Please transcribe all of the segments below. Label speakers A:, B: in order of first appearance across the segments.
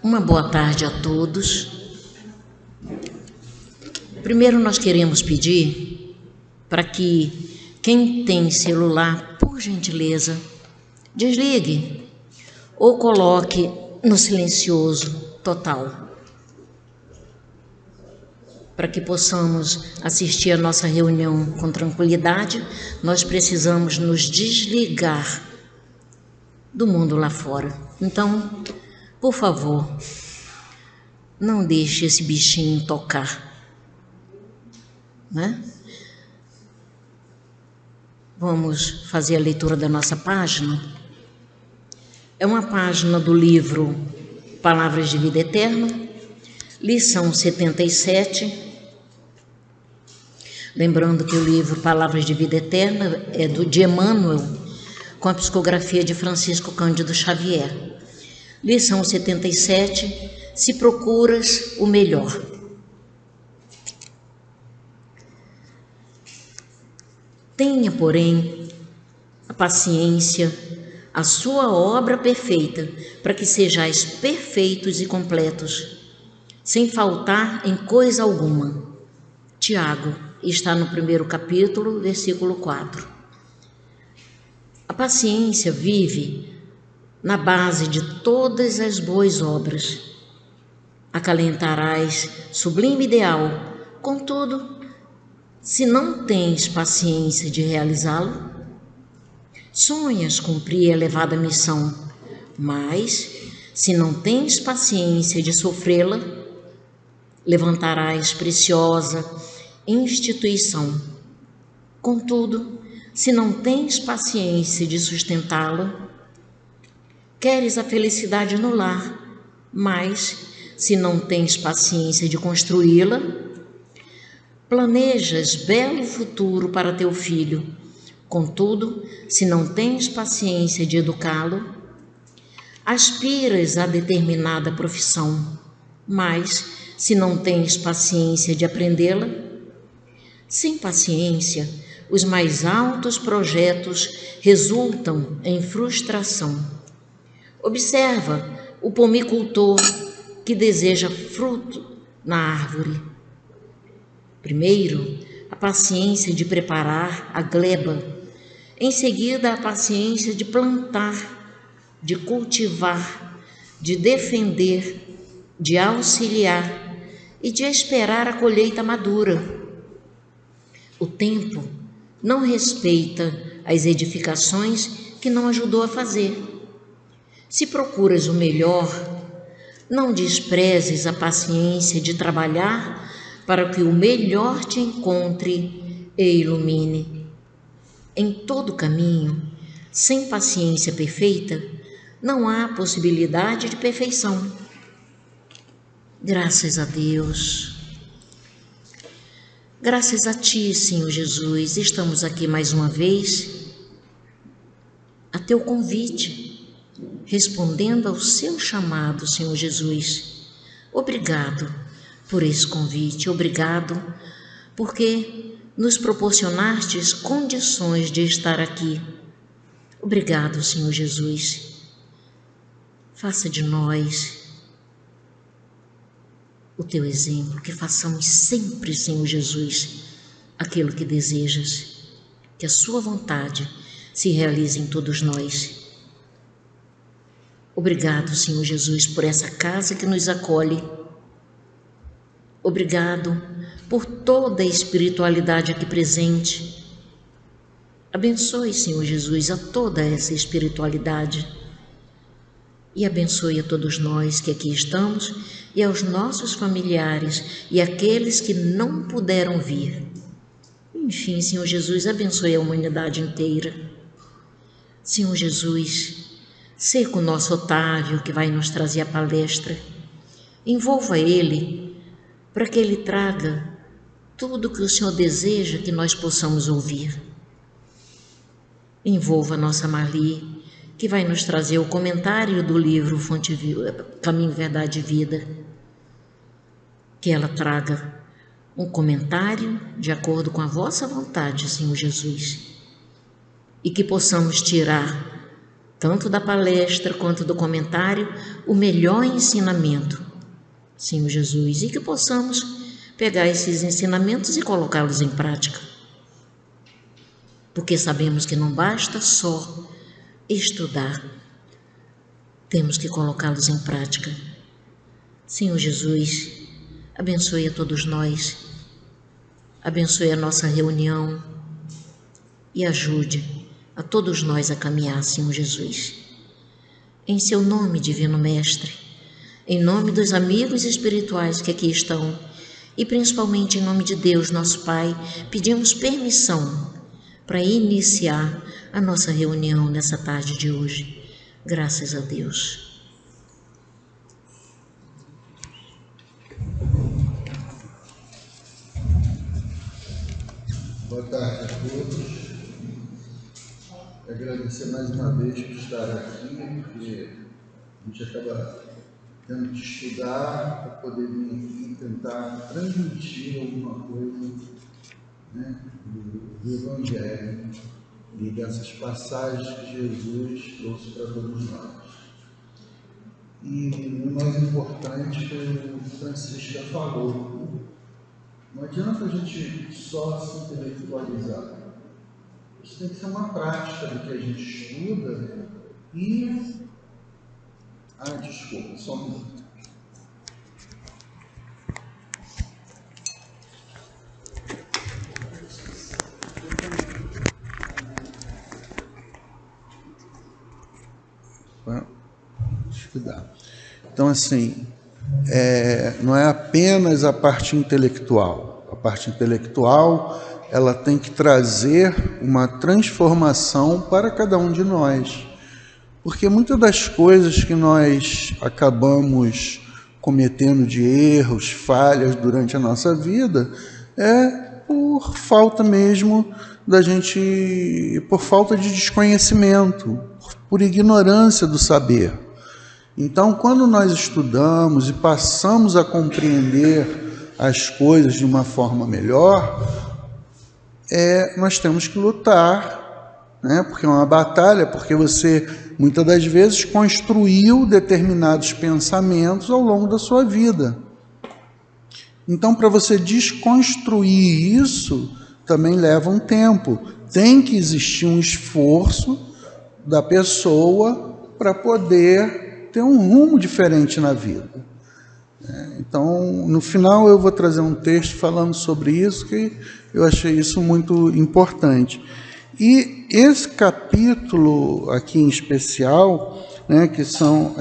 A: Uma boa tarde a todos. Primeiro nós queremos pedir para que quem tem celular, por gentileza, desligue ou coloque no silencioso total, para que possamos assistir a nossa reunião com tranquilidade. Nós precisamos nos desligar do mundo lá fora. Então, por favor, não deixe esse bichinho tocar, né? Vamos fazer a leitura da nossa página. É uma página do livro Palavras de Vida Eterna, lição 77. Lembrando que o livro Palavras de Vida Eterna é de Emmanuel, com a psicografia de Francisco Cândido Xavier. Lição 77, se procuras o melhor. Tenha, porém, a paciência, a sua obra perfeita, para que sejais perfeitos e completos, sem faltar em coisa alguma. Tiago, está no 1º capítulo, versículo 4. A paciência vive na base de todas as boas obras. Acalentarás sublime ideal, contudo, se não tens paciência de realizá-lo, sonhas cumprir elevada missão, mas, se não tens paciência de sofrê-la, levantarás preciosa instituição. Contudo, se não tens paciência de sustentá-la, queres a felicidade no lar, mas, se não tens paciência de construí-la, planejas belo futuro para teu filho. Contudo, se não tens paciência de educá-lo, aspiras a determinada profissão, mas, se não tens paciência de aprendê-la, sem paciência, os mais altos projetos resultam em frustração. Observa o pomicultor que deseja fruto na árvore. Primeiro, a paciência de preparar a gleba. Em seguida, a paciência de plantar, de cultivar, de defender, de auxiliar e de esperar a colheita madura. O tempo não respeita as edificações que não ajudou a fazer. Se procuras o melhor, não desprezes a paciência de trabalhar para que o melhor te encontre e ilumine. Em todo caminho, sem paciência perfeita, não há possibilidade de perfeição. Graças a Deus. Graças a Ti, Senhor Jesus, estamos aqui mais uma vez a Teu convite, respondendo ao Seu chamado, Senhor Jesus. Obrigado por esse convite, obrigado porque nos proporcionastes condições de estar aqui. Obrigado, Senhor Jesus. Faça de nós o Teu exemplo, que façamos sempre, Senhor Jesus, aquilo que desejas, que a Sua vontade se realize em todos nós. Obrigado, Senhor Jesus, por essa casa que nos acolhe. Obrigado por toda a espiritualidade aqui presente. Abençoe, Senhor Jesus, a toda essa espiritualidade e abençoe a todos nós que aqui estamos e aos nossos familiares e aqueles que não puderam vir. Enfim, Senhor Jesus, abençoe a humanidade inteira. Senhor Jesus, seja com o nosso Otávio, que vai nos trazer a palestra. Envolva ele para que ele traga tudo que o Senhor deseja que nós possamos ouvir. Envolva a nossa Marli, que vai nos trazer o comentário do livro Caminho, Verdade e Vida. Que ela traga um comentário de acordo com a vossa vontade, Senhor Jesus. E que possamos tirar tanto da palestra quanto do comentário, o melhor ensinamento, Senhor Jesus, e que possamos pegar esses ensinamentos e colocá-los em prática. Porque sabemos que não basta só estudar, temos que colocá-los em prática. Senhor Jesus, abençoe a todos nós, abençoe a nossa reunião e ajude a todos nós a caminhar, Senhor Jesus. Em seu nome, Divino Mestre, em nome dos amigos espirituais que aqui estão e principalmente em nome de Deus, nosso Pai, pedimos permissão para iniciar a nossa reunião nessa tarde de hoje. Graças a Deus.
B: Boa tarde a todos. Agradecer mais uma vez por estar aqui, porque a gente acaba tendo que estudar para poder vir aqui e tentar transmitir alguma coisa, né, do Evangelho e dessas passagens que Jesus trouxe para todos nós. E o mais importante foi o que Francisca falou. Não adianta a gente só se intelectualizar. Isso tem que ser uma prática do que a gente estuda e... desculpa, só um minuto. Estudar. Então, assim, não é apenas a parte intelectual. A parte intelectual, ela tem que trazer uma transformação para cada um de nós. Porque muitas das coisas que nós acabamos cometendo de erros, falhas durante a nossa vida, é por falta mesmo da gente, por falta de desconhecimento, por ignorância do saber. Então, quando nós estudamos e passamos a compreender as coisas de uma forma melhor, nós temos que lutar, né? Porque é uma batalha, porque você, muitas das vezes, construiu determinados pensamentos ao longo da sua vida. Então, para você desconstruir isso, também leva um tempo. Tem que existir um esforço da pessoa para poder ter um rumo diferente na vida. Então, no final eu vou trazer um texto falando sobre isso, que eu achei isso muito importante. E esse capítulo aqui em especial, né, que são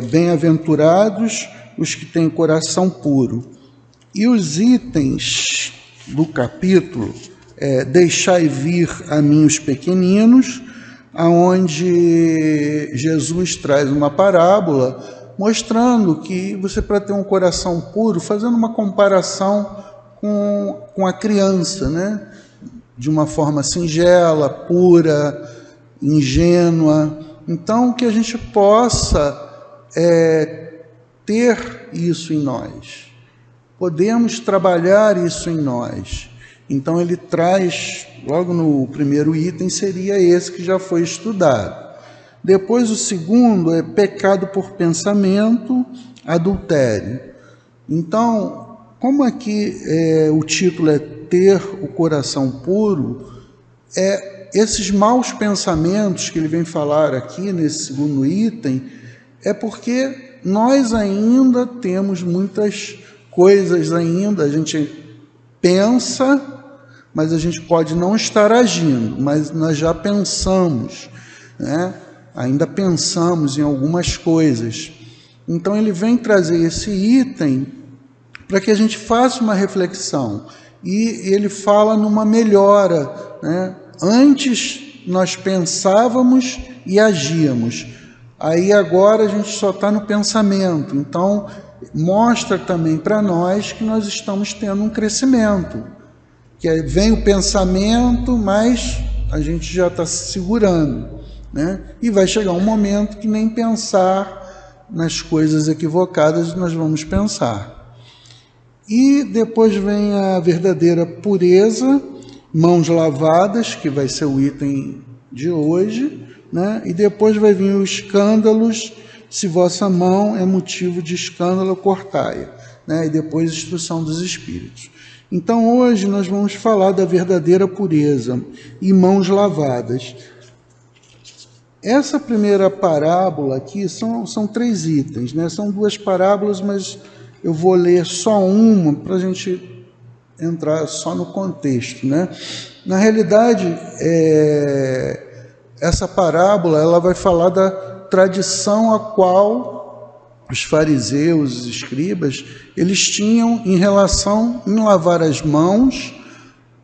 B: bem-aventurados os que têm coração puro. E os itens do capítulo, deixai vir a mim os pequeninos, aonde Jesus traz uma parábola mostrando que você, para ter um coração puro, fazendo uma comparação com a criança, né? De uma forma singela, pura, ingênua. Então, que a gente possa ter isso em nós. Podemos trabalhar isso em nós. Então, ele traz, logo no primeiro item, seria esse que já foi estudado. Depois, o segundo é pecado por pensamento, adultério. Então, como aqui o título é ter o coração puro, esses maus pensamentos que ele vem falar aqui nesse segundo item, é porque nós ainda temos muitas coisas ainda, a gente pensa, mas a gente pode não estar agindo, mas nós já pensamos, né? Ainda pensamos em algumas coisas. Então ele vem trazer esse item para que a gente faça uma reflexão. E ele fala numa melhora, né? Antes nós pensávamos e agíamos. Aí agora a gente só está no pensamento. Então mostra também para nós que nós estamos tendo um crescimento. Que aí vem o pensamento, mas a gente já está se segurando, né? E vai chegar um momento que nem pensar nas coisas equivocadas nós vamos pensar. E depois vem a verdadeira pureza, mãos lavadas, que vai ser o item de hoje, né? E depois vai vir os escândalos, se vossa mão é motivo de escândalo, cortai-a, né? E depois a instrução dos espíritos. Então hoje nós vamos falar da verdadeira pureza e mãos lavadas. Essa primeira parábola aqui são 3 itens, né? São 2 parábolas, mas eu vou ler só uma para a gente entrar só no contexto, né? Na realidade, essa parábola ela vai falar da tradição a qual os fariseus, os escribas, eles tinham em relação em lavar as mãos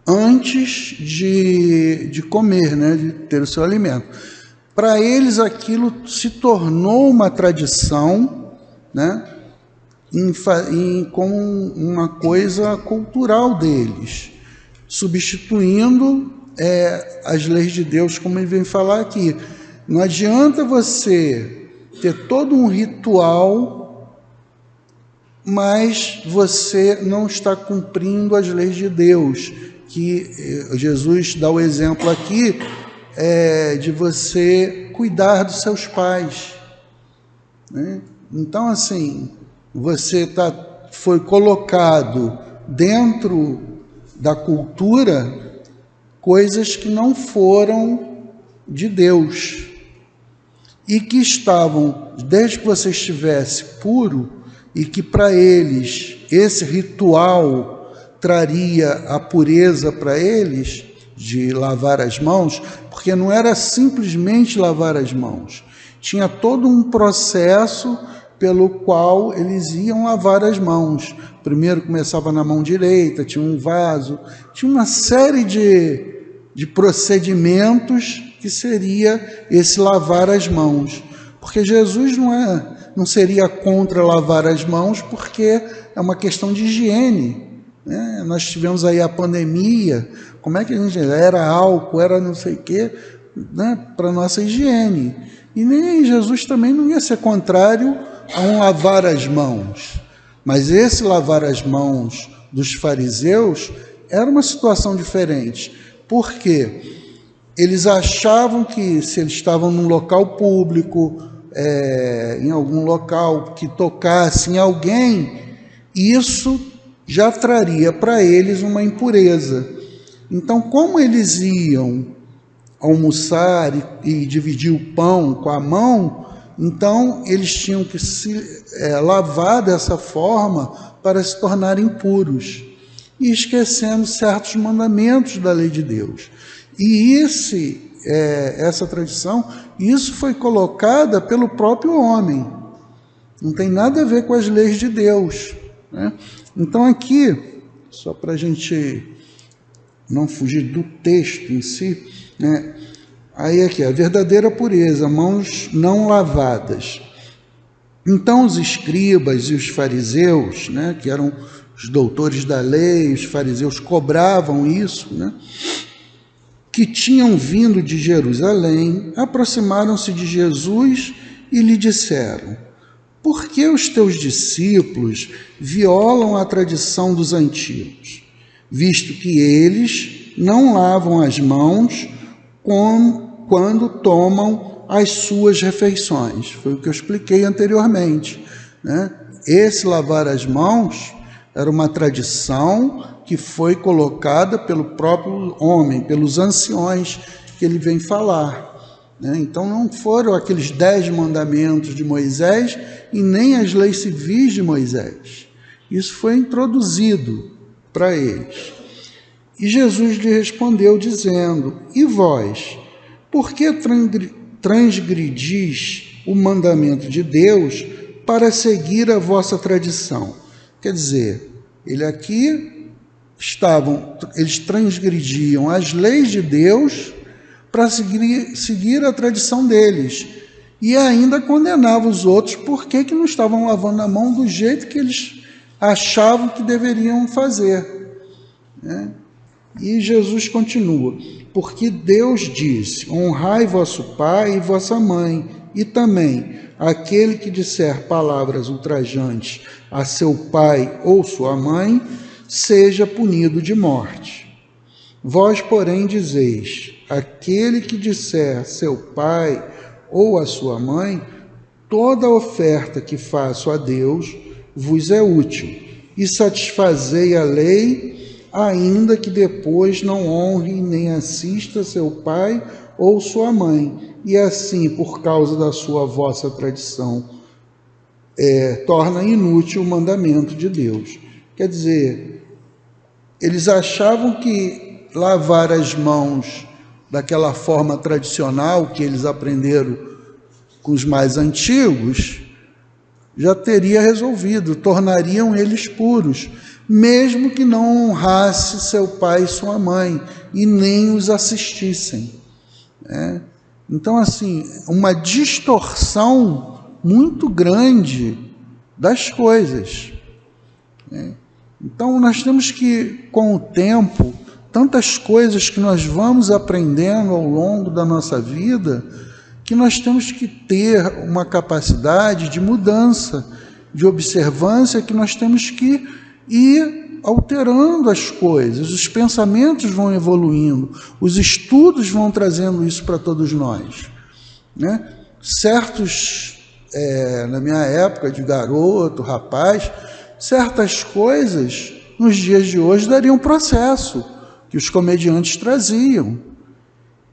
B: antes de comer, né? De ter o seu alimento. Para eles aquilo se tornou uma tradição, né? Como uma coisa cultural deles, substituindo as leis de Deus, como ele vem falar aqui. Não adianta você ter todo um ritual, mas você não está cumprindo as leis de Deus, que Jesus dá o exemplo aqui de você cuidar dos seus pais, né? Então, assim, você foi colocado dentro da cultura coisas que não foram de Deus e que estavam, desde que você estivesse puro, e que para eles esse ritual traria a pureza para eles, de lavar as mãos, porque não era simplesmente lavar as mãos, tinha todo um processo pelo qual eles iam lavar as mãos. Primeiro começava na mão direita, tinha um vaso, tinha uma série de procedimentos que seria esse lavar as mãos. Porque Jesus não seria contra lavar as mãos, porque é uma questão de higiene, né? Nós tivemos aí a pandemia, como é que a gente era álcool, era não sei o quê, né? Para nossa higiene. E nem Jesus também não ia ser contrário a um lavar as mãos. Mas esse lavar as mãos dos fariseus era uma situação diferente. Por quê? Eles achavam que se eles estavam num local público, em algum local que tocasse em alguém, isso já traria para eles uma impureza. Então, como eles iam almoçar e dividir o pão com a mão, então eles tinham que se lavar dessa forma para se tornarem puros, e esquecendo certos mandamentos da lei de Deus. E essa tradição, isso foi colocada pelo próprio homem, não tem nada a ver com as leis de Deus, né? Então aqui, só para a gente não fugir do texto em si, né? Aí aqui, a verdadeira pureza, mãos não lavadas. Então os escribas e os fariseus, né, que eram os doutores da lei, os fariseus cobravam isso, né, que tinham vindo de Jerusalém, aproximaram-se de Jesus e lhe disseram: por que os teus discípulos violam a tradição dos antigos, visto que eles não lavam as mãos quando tomam as suas refeições? Foi o que eu expliquei anteriormente, né? Esse lavar as mãos era uma tradição que foi colocada pelo próprio homem, pelos anciões que ele vem falar, né? Então não foram aqueles 10 mandamentos de Moisés e nem as leis civis de Moisés. Isso foi introduzido para eles. E Jesus lhe respondeu dizendo: e vós, por que transgredis o mandamento de Deus para seguir a vossa tradição? Quer dizer, eles transgrediam as leis de Deus para seguir a tradição deles, e ainda condenavam os outros porque que não estavam lavando a mão do jeito que eles achavam que deveriam fazer, né? E Jesus continua: porque Deus disse: honrai vosso pai e vossa mãe, e também aquele que disser palavras ultrajantes a seu pai ou sua mãe, seja punido de morte. Vós, porém, dizeis: aquele que disser a seu pai ou a sua mãe, toda oferta que faço a Deus vos é útil, e satisfazei a lei, ainda que depois não honre nem assista seu pai ou sua mãe, e assim, por causa da sua vossa tradição, torna inútil o mandamento de Deus. Quer dizer, eles achavam que lavar as mãos daquela forma tradicional que eles aprenderam com os mais antigos já teria resolvido, tornariam eles puros, mesmo que não honrasse seu pai e sua mãe e nem os assistissem. Então, assim, uma distorção muito grande das coisas. Então, nós temos que, com o tempo, tantas coisas que nós vamos aprendendo ao longo da nossa vida, que nós temos que ter uma capacidade de mudança, de observância, que nós temos que ir alterando as coisas, os pensamentos vão evoluindo, os estudos vão trazendo isso para todos nós. Certos, na minha época de garoto, rapaz, certas coisas, nos dias de hoje, dariam processo, que os comediantes traziam.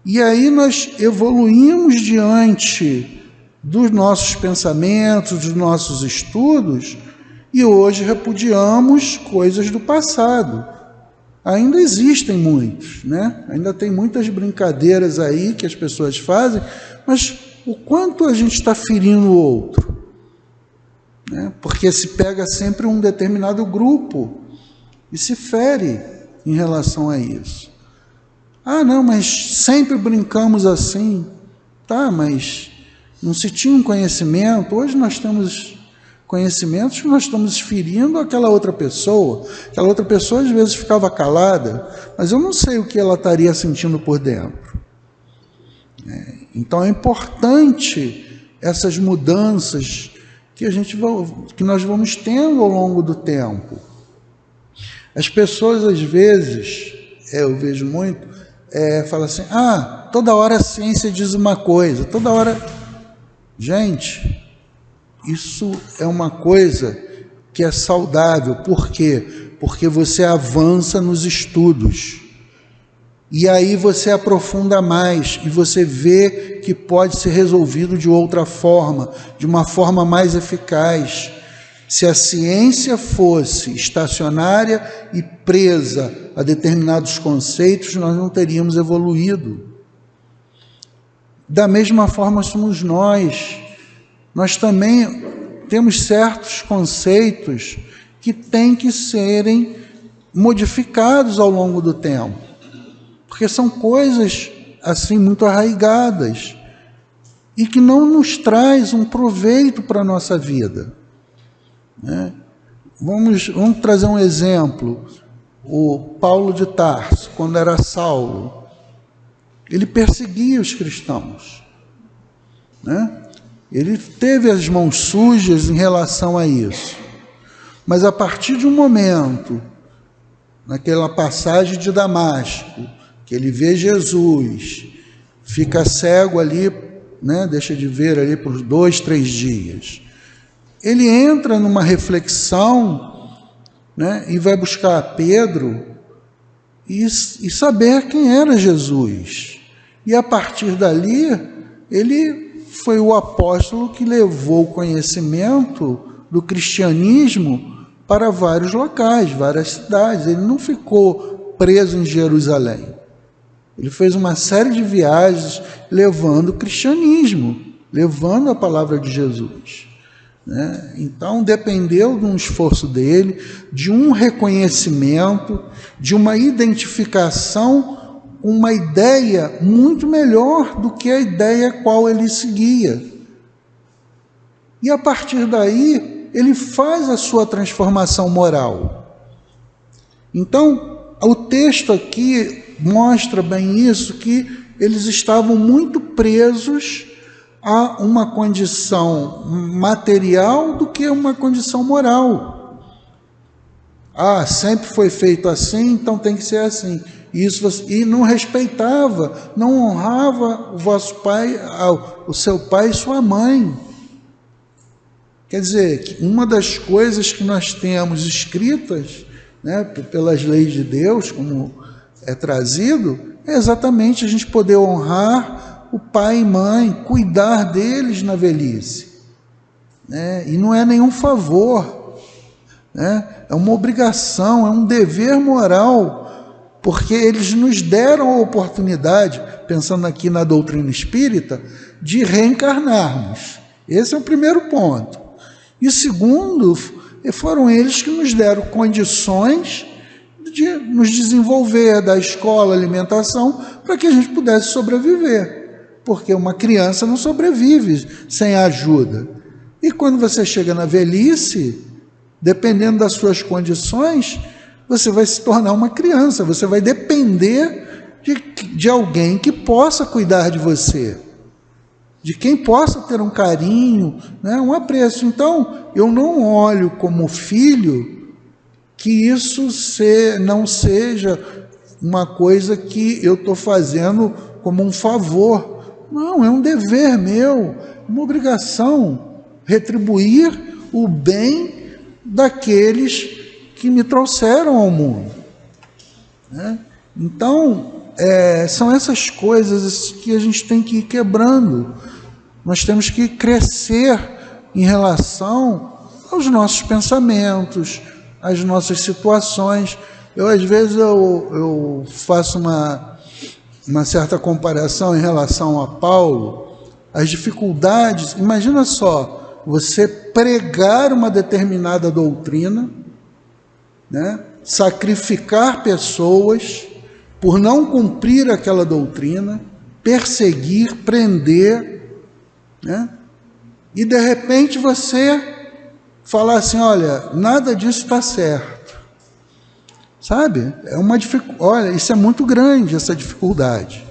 B: E aí nós evoluímos diante dos nossos pensamentos, dos nossos estudos, e hoje repudiamos coisas do passado. Ainda existem muitos, Ainda tem muitas brincadeiras aí que as pessoas fazem, mas o quanto a gente está ferindo o outro? Porque se pega sempre um determinado grupo e se fere em relação a isso. Ah, não, mas sempre brincamos assim. Tá, mas não se tinha um conhecimento. Hoje nós temos conhecimentos que nós estamos ferindo aquela outra pessoa. Aquela outra pessoa às vezes ficava calada, mas eu não sei o que ela estaria sentindo por dentro. Então é importante essas mudanças que nós vamos tendo ao longo do tempo. As pessoas às vezes, eu vejo muito, falam assim, toda hora a ciência diz uma coisa, toda hora... Gente, isso é uma coisa que é saudável. Por quê? Porque você avança nos estudos. E aí você aprofunda mais e você vê que pode ser resolvido de outra forma, de uma forma mais eficaz. Se a ciência fosse estacionária e presa a determinados conceitos, nós não teríamos evoluído. Da mesma forma somos nós. Nós também temos certos conceitos que têm que serem modificados ao longo do tempo, porque são coisas assim muito arraigadas e que não nos traz um proveito para a nossa vida. Vamos trazer um exemplo. O Paulo de Tarso, quando era Saulo, ele perseguia os cristãos. Ele teve as mãos sujas em relação a isso. Mas a partir de um momento, naquela passagem de Damasco, que ele vê Jesus, fica cego ali, deixa de ver ali por 2, 3 dias. Ele entra numa reflexão, e vai buscar Pedro e saber quem era Jesus. E a partir dali, ele foi o apóstolo que levou o conhecimento do cristianismo para vários locais, várias cidades. Ele não ficou preso em Jerusalém. Ele fez uma série de viagens levando o cristianismo, levando a palavra de Jesus. Então, dependeu de um esforço dele, de um reconhecimento, de uma identificação, uma ideia muito melhor do que a ideia a qual ele seguia. E a partir daí, ele faz a sua transformação moral. Então, o texto aqui mostra bem isso, que eles estavam muito presos a uma condição material do que uma condição moral. Sempre foi feito assim, então tem que ser assim. e não respeitava, não honrava o vosso pai, o seu pai e sua mãe. Quer dizer, uma das coisas que nós temos escritas, né, pelas leis de Deus, como é trazido, é exatamente a gente poder honrar o pai e mãe, cuidar deles na velhice, né? E não é nenhum favor, né? É uma obrigação, é um dever moral, porque eles nos deram a oportunidade, pensando aqui na doutrina espírita, de reencarnarmos. Esse é o primeiro ponto. E segundo, foram eles que nos deram condições de nos desenvolver, da escola, alimentação, para que a gente pudesse sobreviver. Porque uma criança não sobrevive sem ajuda. E quando você chega na velhice, dependendo das suas condições, você vai se tornar uma criança, você vai depender de alguém que possa cuidar de você, de quem possa ter um carinho, né, um apreço. Então, eu não olho como filho que isso não seja uma coisa que eu estou fazendo como um favor. Não, é um dever meu, uma obrigação, retribuir o bem daqueles que me trouxeram ao mundo, né? Então, são essas coisas que a gente tem que ir quebrando. Nós temos que crescer em relação aos nossos pensamentos, às nossas situações. Às vezes, eu faço uma certa comparação em relação a Paulo, as dificuldades. Imagina só, você pregar uma determinada doutrina, né, sacrificar pessoas por não cumprir aquela doutrina, perseguir, prender, né, e de repente você falar assim: olha, nada disso está certo. Sabe? Olha, isso é muito grande, essa dificuldade.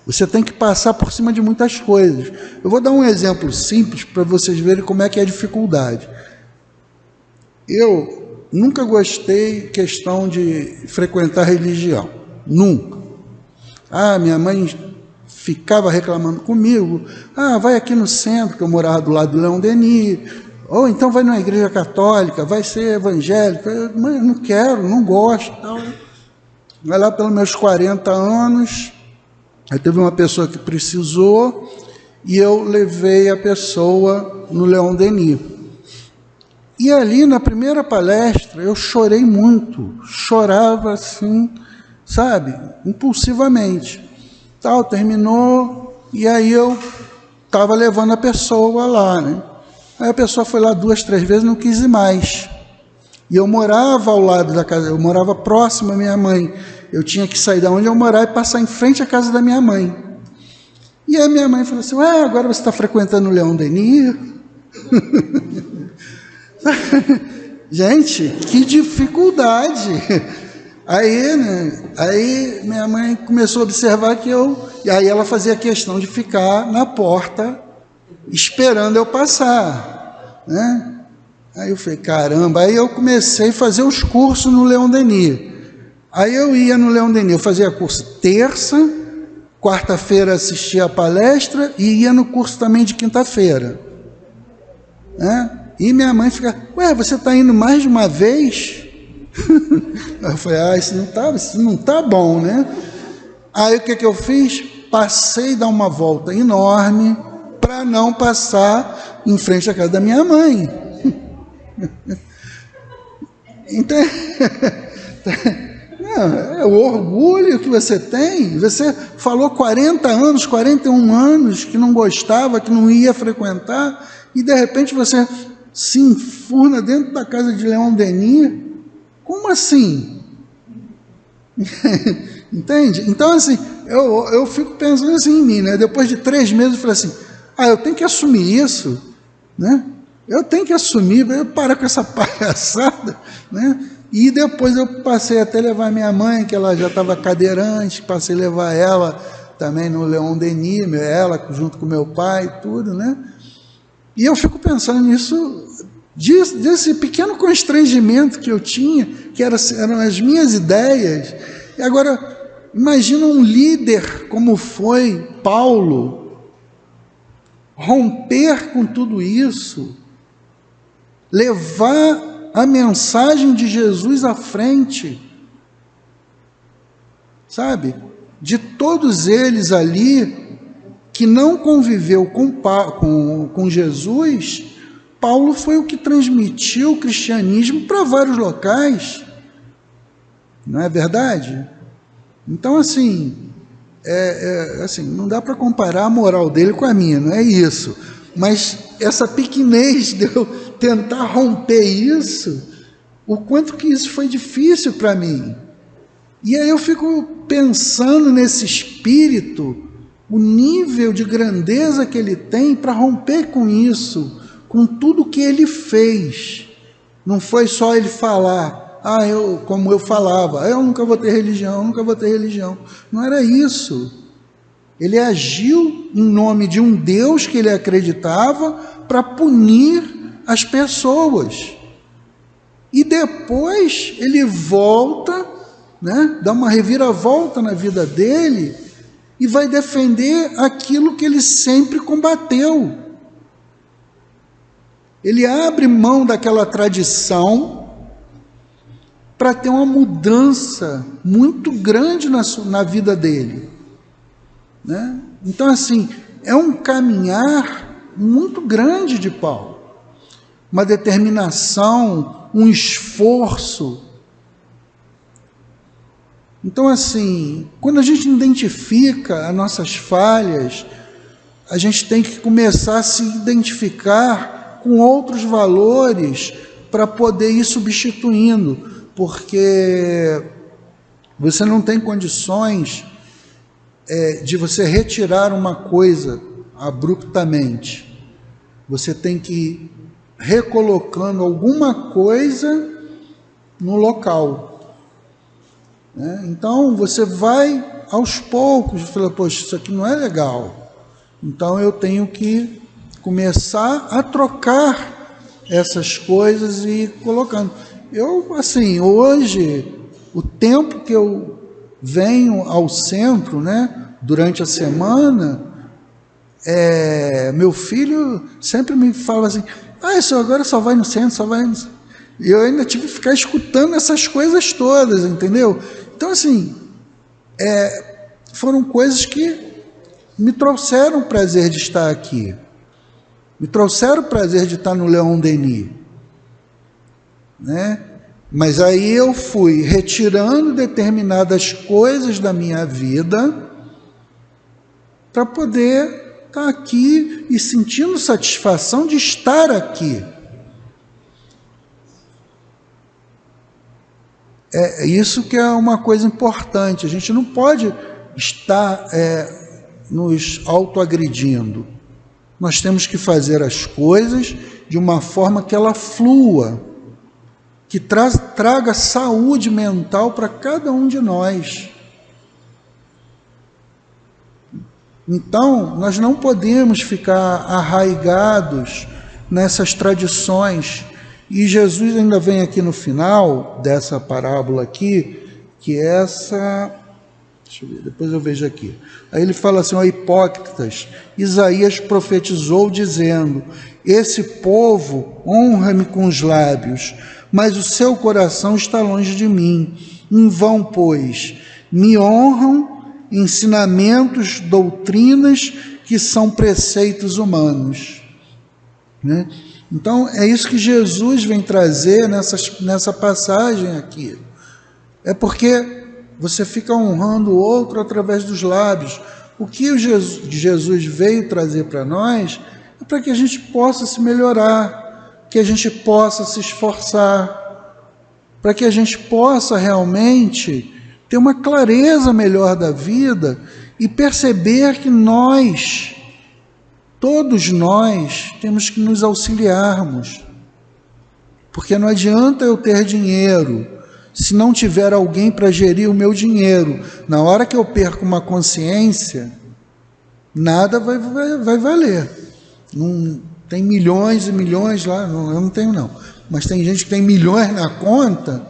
B: Você tem que passar por cima de muitas coisas. Eu vou dar um exemplo simples para vocês verem como é que é a dificuldade. Eu nunca gostei questão de frequentar religião. Nunca. Minha mãe ficava reclamando comigo. Vai aqui no centro, que eu morava do lado do Leão Denis. Ou então vai numa igreja católica, vai ser evangélica. Mas não quero, não gosto. Então, vai lá pelos meus 40 anos, aí teve uma pessoa que precisou, e eu levei a pessoa no Leão Denis. E ali, na primeira palestra, eu chorei muito. Chorava assim, sabe, impulsivamente. Terminou, e aí eu estava levando a pessoa lá, né? Aí a pessoa foi lá 2, 3 vezes e não quis ir mais. E eu morava ao lado da casa, eu morava próximo à minha mãe. Eu tinha que sair da onde eu morava e passar em frente à casa da minha mãe. E aí minha mãe falou assim: agora você está frequentando o Leão Denis? Gente, que dificuldade! Aí minha mãe começou a observar que e aí ela fazia questão de ficar na porta esperando eu passar, né? Aí eu falei: caramba. Aí eu comecei a fazer os cursos no Leão Denis. Aí eu ia no Leão Denis, eu fazia curso terça, quarta-feira assistia a palestra e ia no curso também de quinta-feira, né? E minha mãe fica: você está indo mais de uma vez? Eu falei: isso não tá bom, né? Aí o que eu fiz? Passei a dar uma volta enorme para não passar em frente à casa da minha mãe. Então, é o orgulho que você tem. Você falou 40 anos, 41 anos que não gostava, que não ia frequentar, e de repente você se enfurna dentro da casa de Leão Denis. Como assim? Entende? Então, assim, eu fico pensando assim em mim, né? Depois de 3 meses eu falei assim: eu tenho que assumir isso, né? Eu tenho que assumir, eu parar com essa palhaçada, né? E depois eu passei até levar minha mãe, que ela já estava cadeirante, passei a levar ela também no Leão Denis, ela junto com meu pai e tudo, né? E eu fico pensando nisso, desse pequeno constrangimento que eu tinha, que eram as minhas ideias. E agora, Imagina um líder como foi Paulo, romper com tudo isso, levar a mensagem de Jesus à frente, sabe? De todos eles ali, que não conviveu com Jesus, Paulo foi o que transmitiu o cristianismo para vários locais, não é verdade? Então, assim, assim, não dá para comparar a moral dele com a minha, não é isso, mas essa pequenez de eu tentar romper isso, o quanto que isso foi difícil para mim. E aí eu fico pensando nesse espírito, o nível de grandeza que ele tem para romper com isso, com tudo que ele fez. Não foi só ele falar, como eu falava, eu nunca vou ter religião, nunca vou ter religião. Não era isso. Ele agiu em nome de um Deus que ele acreditava para punir as pessoas. E depois ele volta, né, dá uma reviravolta na vida dele e vai defender aquilo que ele sempre combateu. Ele abre mão daquela tradição para ter uma mudança muito grande na vida dele, né? Então, assim, é um caminhar muito grande de Paulo, uma determinação, um esforço. Então, assim, quando a gente identifica as nossas falhas, a gente tem que começar a se identificar com outros valores para poder ir substituindo, porque você não tem condições de você retirar uma coisa abruptamente. Você tem que ir recolocando alguma coisa no local, né? Então você vai aos poucos, fala, poxa, isso aqui não é legal, então eu tenho que começar a trocar essas coisas e ir colocando. Eu, assim, hoje, o tempo que eu venho ao centro, né, durante a semana, meu filho sempre me fala assim, isso agora só vai no centro, só vai no... E eu ainda tive que ficar escutando essas coisas todas, entendeu? Então, assim, foram coisas que me trouxeram o prazer de estar aqui, me trouxeram o prazer de estar no Leon Denis, né? Mas aí eu fui retirando determinadas coisas da minha vida para poder estar aqui e sentindo satisfação de estar aqui. É isso que é uma coisa importante. A gente não pode estar nos autoagredindo. Nós temos que fazer as coisas de uma forma que ela flua, que traga saúde mental para cada um de nós. Então, nós não podemos ficar arraigados nessas tradições. E Jesus ainda vem aqui no final dessa parábola aqui, que essa... Deixa eu ver, depois eu vejo aqui. Aí ele fala assim, hipócritas, Isaías profetizou dizendo, esse povo honra-me com os lábios, mas o seu coração está longe de mim. Em vão, pois, me honram ensinamentos, doutrinas que são preceitos humanos, né? Então, é isso que Jesus vem trazer nessa passagem aqui. É porque você fica honrando o outro através dos lábios. O que Jesus veio trazer para nós é para que a gente possa se melhorar, que a gente possa se esforçar, para que a gente possa realmente ter uma clareza melhor da vida e perceber que nós, todos nós, temos que nos auxiliarmos. Porque não adianta eu ter dinheiro se não tiver alguém para gerir o meu dinheiro. Na hora que eu perco uma consciência, nada vai valer. Não tem milhões e milhões lá, eu não tenho não, mas tem gente que tem milhões na conta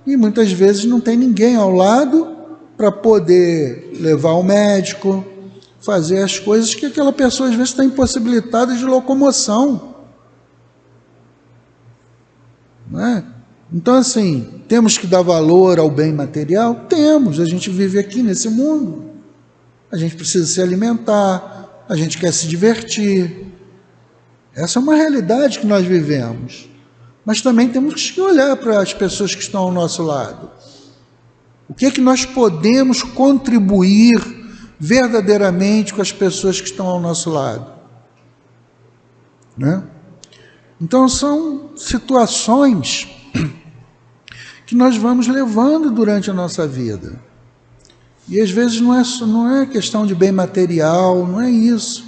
B: e muitas vezes não tem ninguém ao lado para poder levar ao médico, fazer as coisas que aquela pessoa às vezes está impossibilitada de locomoção. Não é? Então, assim, temos que dar valor ao bem material? Temos, a gente vive aqui nesse mundo. A gente precisa se alimentar, a gente quer se divertir. Essa é uma realidade que nós vivemos. Mas também temos que olhar para as pessoas que estão ao nosso lado. O que é que nós podemos contribuir verdadeiramente com as pessoas que estão ao nosso lado? Né? Então, são situações que nós vamos levando durante a nossa vida. E às vezes não é questão de bem material, não é isso.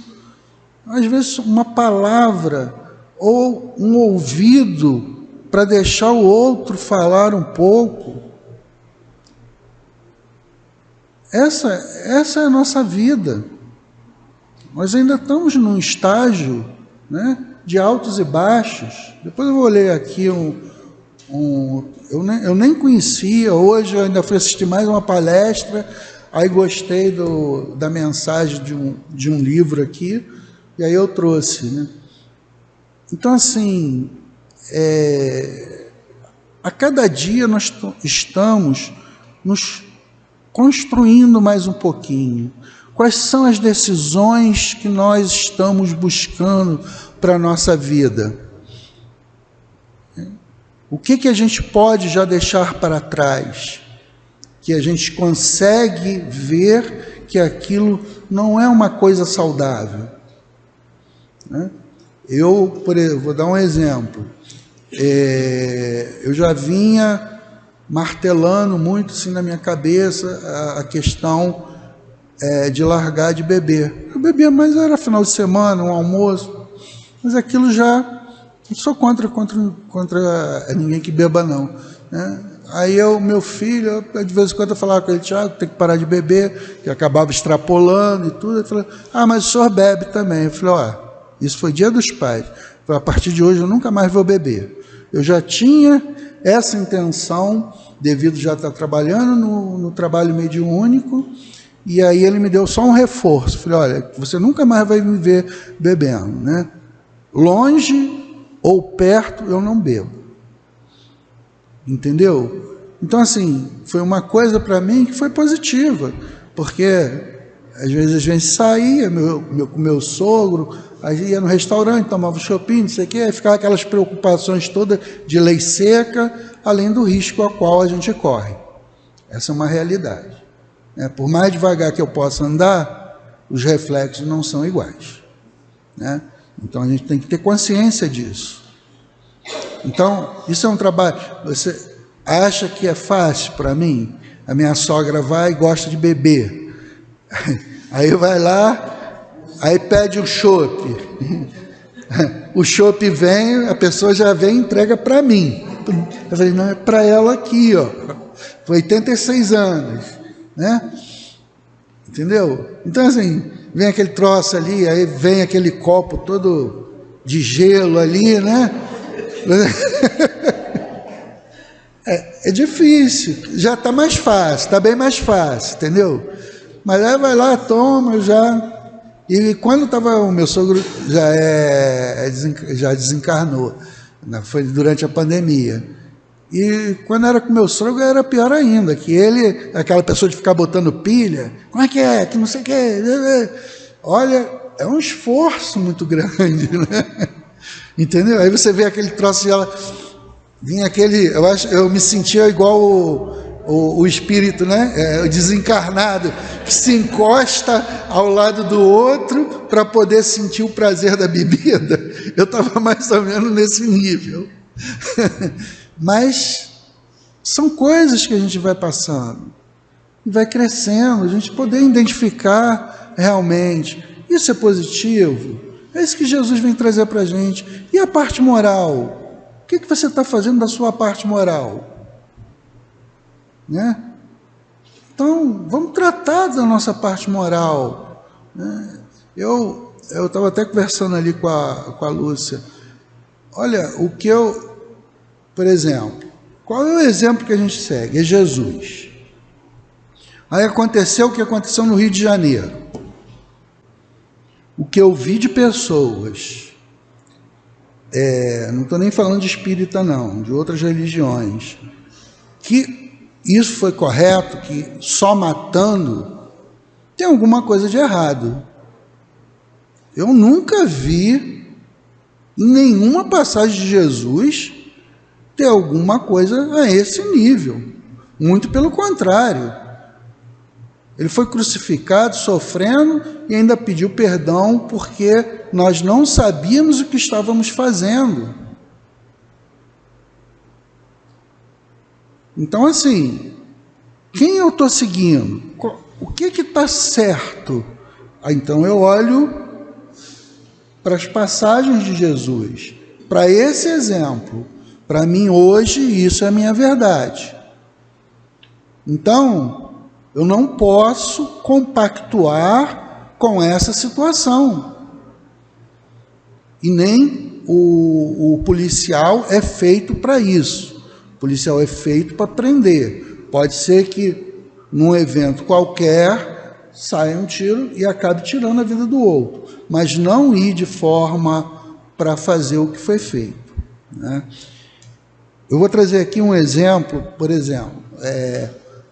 B: Às vezes uma palavra ou um ouvido para deixar o outro falar um pouco. Essa é a nossa vida. Nós ainda estamos num estágio, né, de altos e baixos. Depois eu vou ler aqui eu nem conhecia, hoje eu ainda fui assistir mais uma palestra, aí gostei da mensagem de um livro aqui, e aí eu trouxe, né? Então, assim, a cada dia nós estamos nos construindo mais um pouquinho. Quais são as decisões que nós estamos buscando para a nossa vida? O que a gente pode já deixar para trás? Que a gente consegue ver que aquilo não é uma coisa saudável. Né? Vou dar um exemplo. Eu já vinha martelando muito assim na minha cabeça a questão de largar de beber. Eu bebia, mas era final de semana, um almoço, mas aquilo já... Não sou contra ninguém que beba, não. Né? Aí meu filho, de vez em quando eu falava com ele, Tiago, tem que parar de beber, que acabava extrapolando e tudo. Ele falou, mas o senhor bebe também. Eu falei, isso foi Dia dos Pais. Eu falei, a partir de hoje eu nunca mais vou beber. Eu já tinha essa intenção, devido já estar trabalhando no trabalho mediúnico, e aí ele me deu só um reforço. Eu falei, olha, você nunca mais vai me ver bebendo, né? Longe ou perto, eu não bebo. Entendeu? Então, assim, foi uma coisa para mim que foi positiva, porque às vezes a gente saía com meu sogro, aí ia no restaurante, tomava shopping, não sei o quê, aí ficava aquelas preocupações todas de lei seca, além do risco ao qual a gente corre. Essa é uma realidade. Por mais devagar que eu possa andar, os reflexos não são iguais. Né? Então a gente tem que ter consciência disso. Então, isso é um trabalho. Você acha que é fácil para mim? A minha sogra vai e gosta de beber. Aí vai lá, aí pede o chopp. O chopp vem, a pessoa já vem e entrega para mim. Eu falei, não, é para ela aqui, ó. Foi 86 anos, né? Entendeu? Então, assim, vem aquele troço ali, aí vem aquele copo todo de gelo ali, né? É difícil, já está mais fácil, está bem mais fácil, entendeu? Mas aí vai lá, toma, já... E quando estava, o meu sogro já desencarnou, né? Foi durante a pandemia. E quando era com meu sogro era pior ainda, que ele, aquela pessoa de ficar botando pilha, como é, que não sei o que, olha, é um esforço muito grande, né? Entendeu? Aí você vê aquele troço de ela, vinha aquele, eu me sentia igual o espírito, né? O desencarnado, que se encosta ao lado do outro para poder sentir o prazer da bebida. Eu estava mais ou menos nesse nível. Mas são coisas que a gente vai passando e vai crescendo, a gente poder identificar realmente, isso é positivo, é isso que Jesus vem trazer para a gente. E a parte moral? O que você está fazendo da sua parte moral? Né? Então, vamos tratar da nossa parte moral. Né? Eu estava até conversando ali com a Lúcia. Olha, por exemplo, qual é o exemplo que a gente segue? É Jesus. Aí aconteceu o que aconteceu no Rio de Janeiro. O que eu vi de pessoas, não estou nem falando de espírita não, de outras religiões, que isso foi correto, que só matando, tem alguma coisa de errado. Eu nunca vi em nenhuma passagem de Jesus ter alguma coisa a esse nível. Muito pelo contrário. Ele foi crucificado, sofrendo, e ainda pediu perdão porque nós não sabíamos o que estávamos fazendo. Então, assim, quem eu estou seguindo? O que está certo? Então eu olho para as passagens de Jesus, para esse exemplo. Para mim, hoje, isso é a minha verdade. Então, eu não posso compactuar com essa situação. E nem o policial é feito para isso. O policial é feito para prender. Pode ser que, num evento qualquer, saia um tiro e acabe tirando a vida do outro. Mas não ir de forma para fazer o que foi feito, né? Eu vou trazer aqui um exemplo, por exemplo,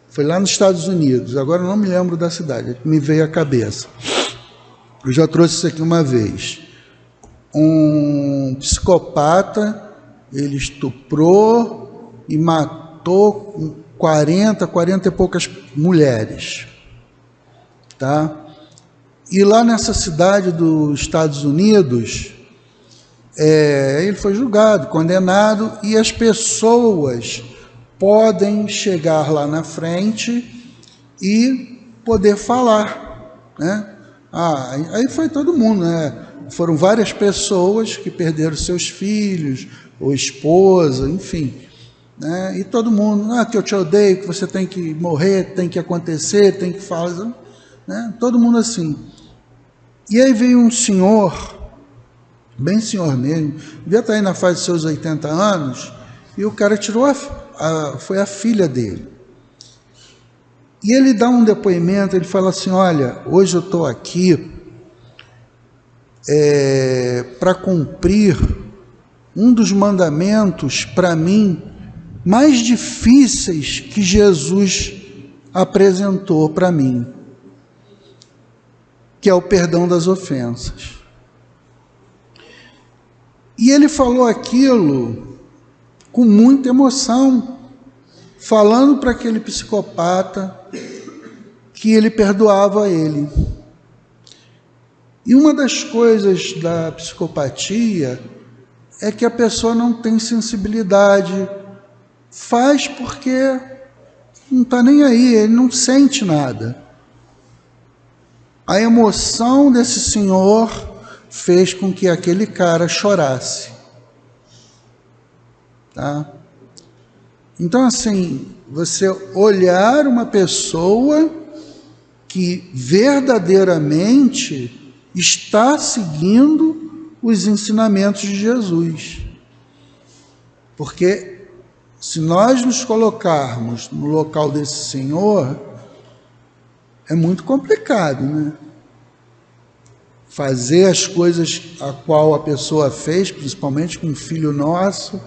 B: foi lá nos Estados Unidos, agora eu não me lembro da cidade, me veio à cabeça. Eu já trouxe isso aqui uma vez. Um psicopata, ele estuprou e matou 40 e poucas mulheres, tá? E lá nessa cidade dos Estados Unidos, ele foi julgado, condenado, e as pessoas podem chegar lá na frente e poder falar, né? Aí foi todo mundo, né? Foram várias pessoas que perderam seus filhos, ou esposa, enfim, né? E todo mundo, que eu te odeio, que você tem que morrer, tem que acontecer, tem que falar, né? Todo mundo assim. E aí veio um senhor, bem senhor mesmo, devia estar aí na fase dos seus 80 anos, e o cara tirou foi a filha dele. E ele dá um depoimento, ele fala assim: olha, hoje eu estou aqui para cumprir um dos mandamentos, para mim, mais difíceis que Jesus apresentou para mim, que é o perdão das ofensas. E ele falou aquilo com muita emoção, falando para aquele psicopata que ele perdoava ele. E uma das coisas da psicopatia é que a pessoa não tem sensibilidade, faz porque não está nem aí, ele não sente nada. A emoção desse senhor fez com que aquele cara chorasse, tá? Então, assim, você olhar uma pessoa que verdadeiramente está seguindo os ensinamentos de Jesus. Porque se nós nos colocarmos no local desse senhor, é muito complicado, né? Fazer as coisas a qual a pessoa fez, principalmente com um filho nosso,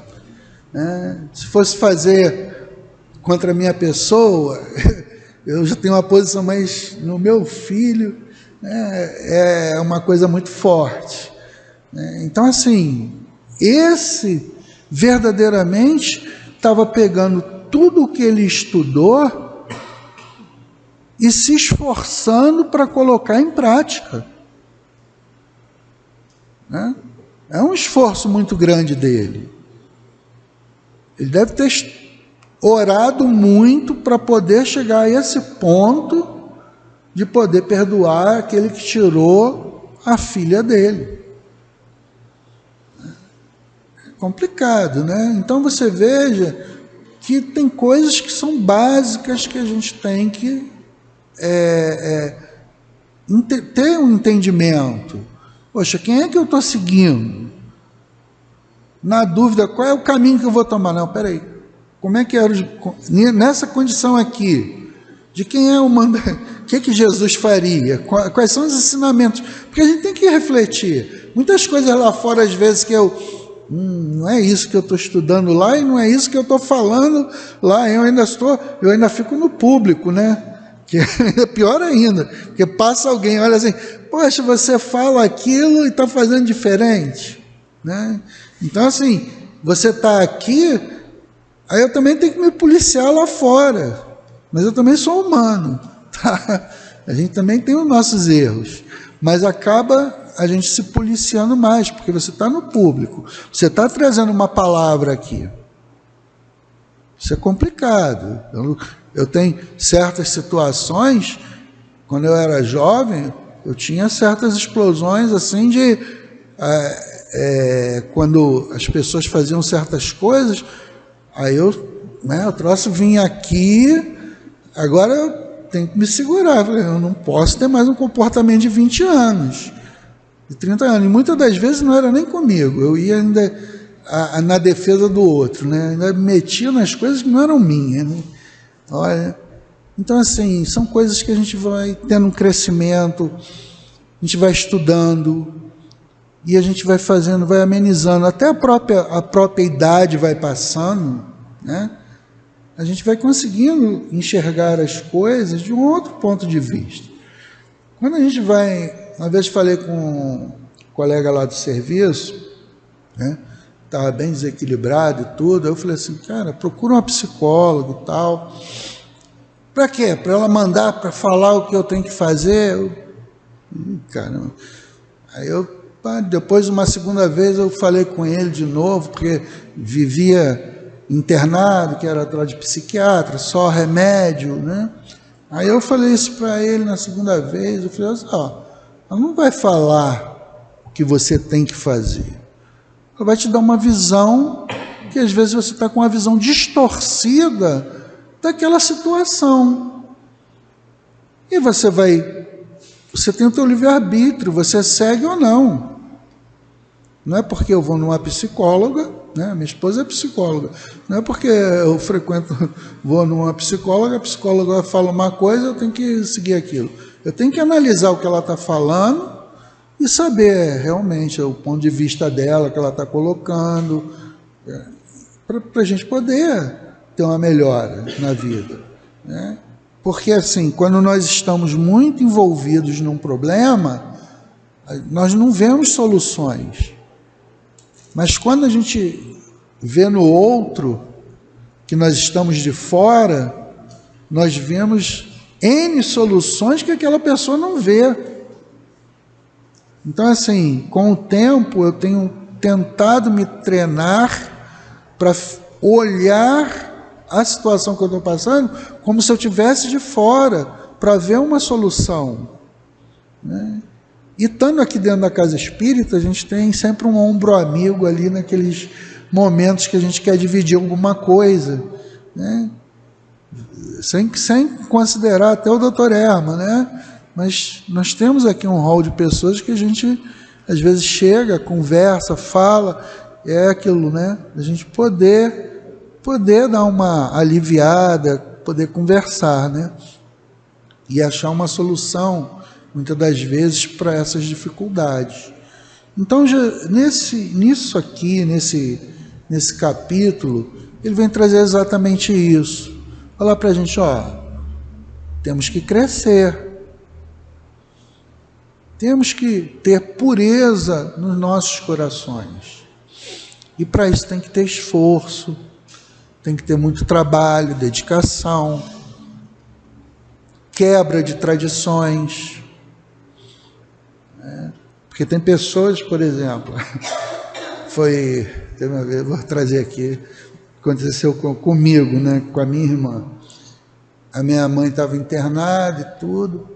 B: né? Se fosse fazer contra a minha pessoa, eu já tenho uma posição, mas no meu filho, né, é uma coisa muito forte, né? Então, assim, esse verdadeiramente estava pegando tudo o que ele estudou e se esforçando para colocar em prática, né? É um esforço muito grande dele. Ele deve ter orado muito para poder chegar a esse ponto de poder perdoar aquele que tirou a filha dele. É complicado, né? Então você veja que tem coisas que são básicas que a gente tem que ter um entendimento. Poxa, quem é que eu estou seguindo? Na dúvida, qual é o caminho que eu vou tomar? Não, peraí, como é que era? Nessa condição aqui, de quem é o mandamento, o que Jesus faria, quais são os ensinamentos, porque a gente tem que refletir. Muitas coisas lá fora, às vezes, que não é isso que eu estou estudando lá e não é isso que eu estou falando lá, eu ainda fico no público, né? Que é pior ainda, porque passa alguém, olha assim, poxa, você fala aquilo e está fazendo diferente, né? Então, assim, você está aqui, aí eu também tenho que me policiar lá fora, mas eu também sou humano, tá? A gente também tem os nossos erros, mas acaba a gente se policiando mais, porque você está no público, você está trazendo uma palavra aqui. Isso é complicado. Eu tenho certas situações, quando eu era jovem, eu tinha certas explosões assim de quando as pessoas faziam certas coisas, aí o troço vinha aqui, agora eu tenho que me segurar, eu não posso ter mais um comportamento de 20 anos, de 30 anos, e muitas das vezes não era nem comigo, eu ia ainda na defesa do outro, né? Ainda me metia nas coisas que não eram minhas, né? Olha, então assim, são coisas que a gente vai tendo um crescimento, a gente vai estudando, e a gente vai fazendo, vai amenizando, até a própria idade vai passando, né? A gente vai conseguindo enxergar as coisas de um outro ponto de vista. Quando a gente vai, uma vez falei com um colega lá do serviço, né? Estava bem desequilibrado e tudo, eu falei assim, cara, procura uma psicóloga e tal. Para quê? Para ela mandar, para falar o que eu tenho que fazer? Caramba. Aí depois, uma segunda vez, eu falei com ele de novo, porque vivia internado, que era atrás de psiquiatra, só remédio, né? Aí eu falei isso para ele na segunda vez, eu falei assim, ela não vai falar o que você tem que fazer. Ela vai te dar uma visão, que às vezes você está com uma visão distorcida daquela situação. E você tem o teu livre-arbítrio, você segue ou não. Não é porque eu vou numa psicóloga, né? Minha esposa é psicóloga, não é porque eu vou numa psicóloga, a psicóloga fala uma coisa, eu tenho que seguir aquilo. Eu tenho que analisar o que ela está falando e saber realmente o ponto de vista dela, que ela está colocando, para a gente poder ter uma melhora na vida, né? Porque assim, quando nós estamos muito envolvidos num problema, nós não vemos soluções. Mas quando a gente vê no outro, que nós estamos de fora, nós vemos N soluções que aquela pessoa não vê. Então, assim, com o tempo eu tenho tentado me treinar para olhar a situação que eu estou passando como se eu estivesse de fora, para ver uma solução, né? E estando aqui dentro da casa espírita, a gente tem sempre um ombro amigo ali naqueles momentos que a gente quer dividir alguma coisa, né? Sem considerar até o Dr. Erma, né? Mas nós temos aqui um hall de pessoas que a gente às vezes chega, conversa, fala, é aquilo, né? A gente poder dar uma aliviada, poder conversar, né? E achar uma solução, muitas das vezes, para essas dificuldades. Então, nisso aqui, nesse capítulo, ele vem trazer exatamente isso. Falar para a gente, temos que crescer. Temos que ter pureza nos nossos corações. E para isso tem que ter esforço, tem que ter muito trabalho, dedicação, quebra de tradições. Porque tem pessoas, por exemplo, teve uma vez, vou trazer aqui, aconteceu comigo, né, com a minha irmã. A minha mãe estava internada e tudo.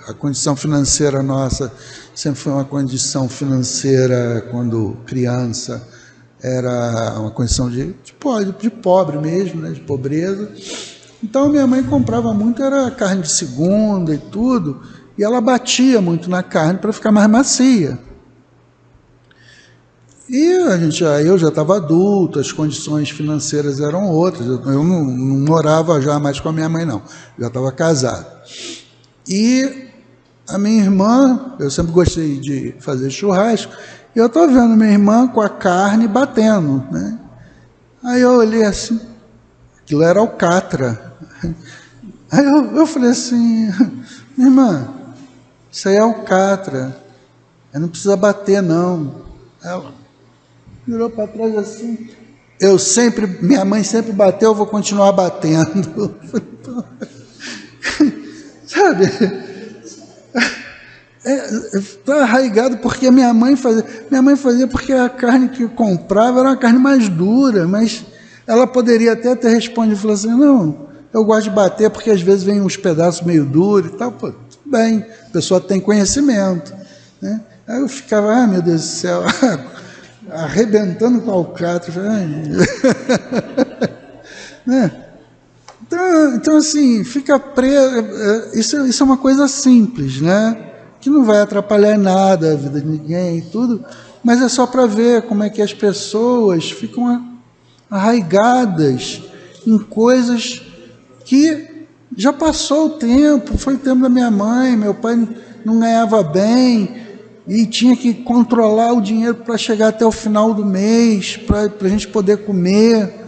B: A condição financeira nossa sempre foi uma condição financeira, quando criança, era uma condição de pobre mesmo, né, de pobreza. Então minha mãe comprava muito, era carne de segunda e tudo, e ela batia muito na carne para ficar mais macia. E eu já estava adulto, as condições financeiras eram outras, eu não morava já mais com a minha mãe, não, já estava casado. E a minha irmã, eu sempre gostei de fazer churrasco, e eu estou vendo minha irmã com a carne batendo, né? Aí eu olhei assim, aquilo era alcatra. Aí eu falei assim, minha irmã, isso aí é alcatra, não precisa bater não. Ela virou para trás assim, minha mãe sempre bateu, eu vou continuar batendo. Sabe, está arraigado porque minha mãe fazia porque a carne que comprava era uma carne mais dura, mas ela poderia até ter respondido e falado assim, não, eu gosto de bater porque às vezes vem uns pedaços meio duros e tal, pô, tudo bem, a pessoa tem conhecimento, né? Aí eu ficava, meu Deus do céu, arrebentando com a alcatra, né? Então assim, fica preso, isso é uma coisa simples, né? Que não vai atrapalhar em nada a vida de ninguém e tudo, mas é só para ver como é que as pessoas ficam arraigadas em coisas que já passou o tempo, foi o tempo da minha mãe, meu pai não ganhava bem e tinha que controlar o dinheiro para chegar até o final do mês, para a gente poder comer.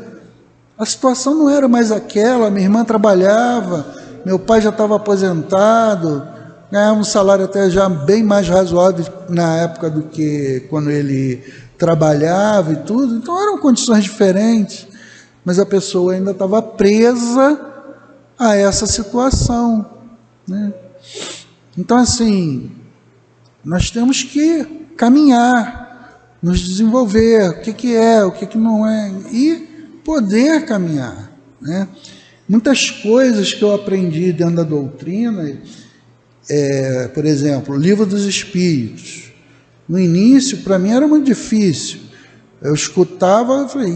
B: A situação não era mais aquela, minha irmã trabalhava, meu pai já estava aposentado, ganhava um salário até já bem mais razoável na época do que quando ele trabalhava e tudo, então eram condições diferentes, mas a pessoa ainda estava presa a essa situação, né? Então assim, nós temos que caminhar, nos desenvolver, o que é, o que não é, e poder caminhar, né? Muitas coisas que eu aprendi dentro da doutrina, por exemplo, o Livro dos Espíritos, no início para mim era muito difícil, eu escutava, eu falei,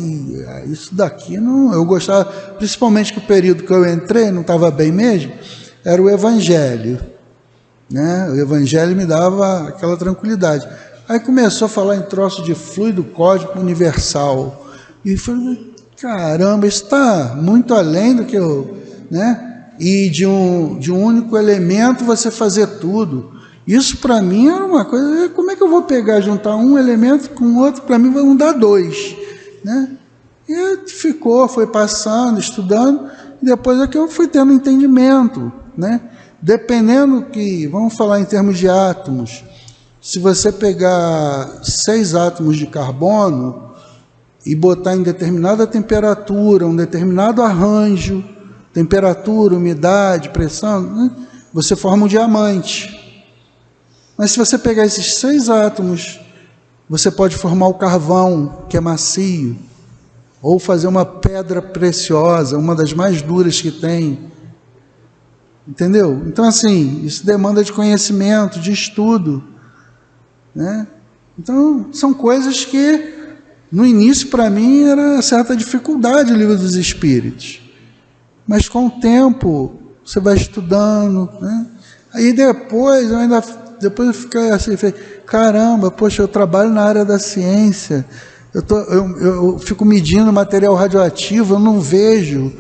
B: isso daqui não, eu gostava, principalmente que o período que eu entrei, não estava bem mesmo, era o Evangelho, né? O Evangelho me dava aquela tranquilidade. Aí começou a falar em troço de fluido cósmico universal, e falei, caramba, isso está muito além do que eu, né? E de um único elemento você fazer tudo. Isso para mim era uma coisa, como é que eu vou pegar, juntar um elemento com outro, para mim vão dar dois, né? E foi passando, estudando, e depois é que eu fui tendo entendimento, né? Dependendo que, vamos falar em termos de átomos, se você pegar 6 átomos de carbono e botar em determinada temperatura, um determinado arranjo, temperatura, umidade, pressão, né? Você forma um diamante. Mas se você pegar esses 6 átomos, você pode formar o carvão, que é macio, ou fazer uma pedra preciosa, uma das mais duras que tem. Entendeu? Então, assim, isso demanda de conhecimento, de estudo, né? Então, são coisas que, no início, para mim, era certa dificuldade o Livro dos Espíritos. Mas, com o tempo, você vai estudando, né? Aí, depois eu fiquei assim, falei, caramba, poxa, eu trabalho na área da ciência, eu fico medindo material radioativo, eu não vejo,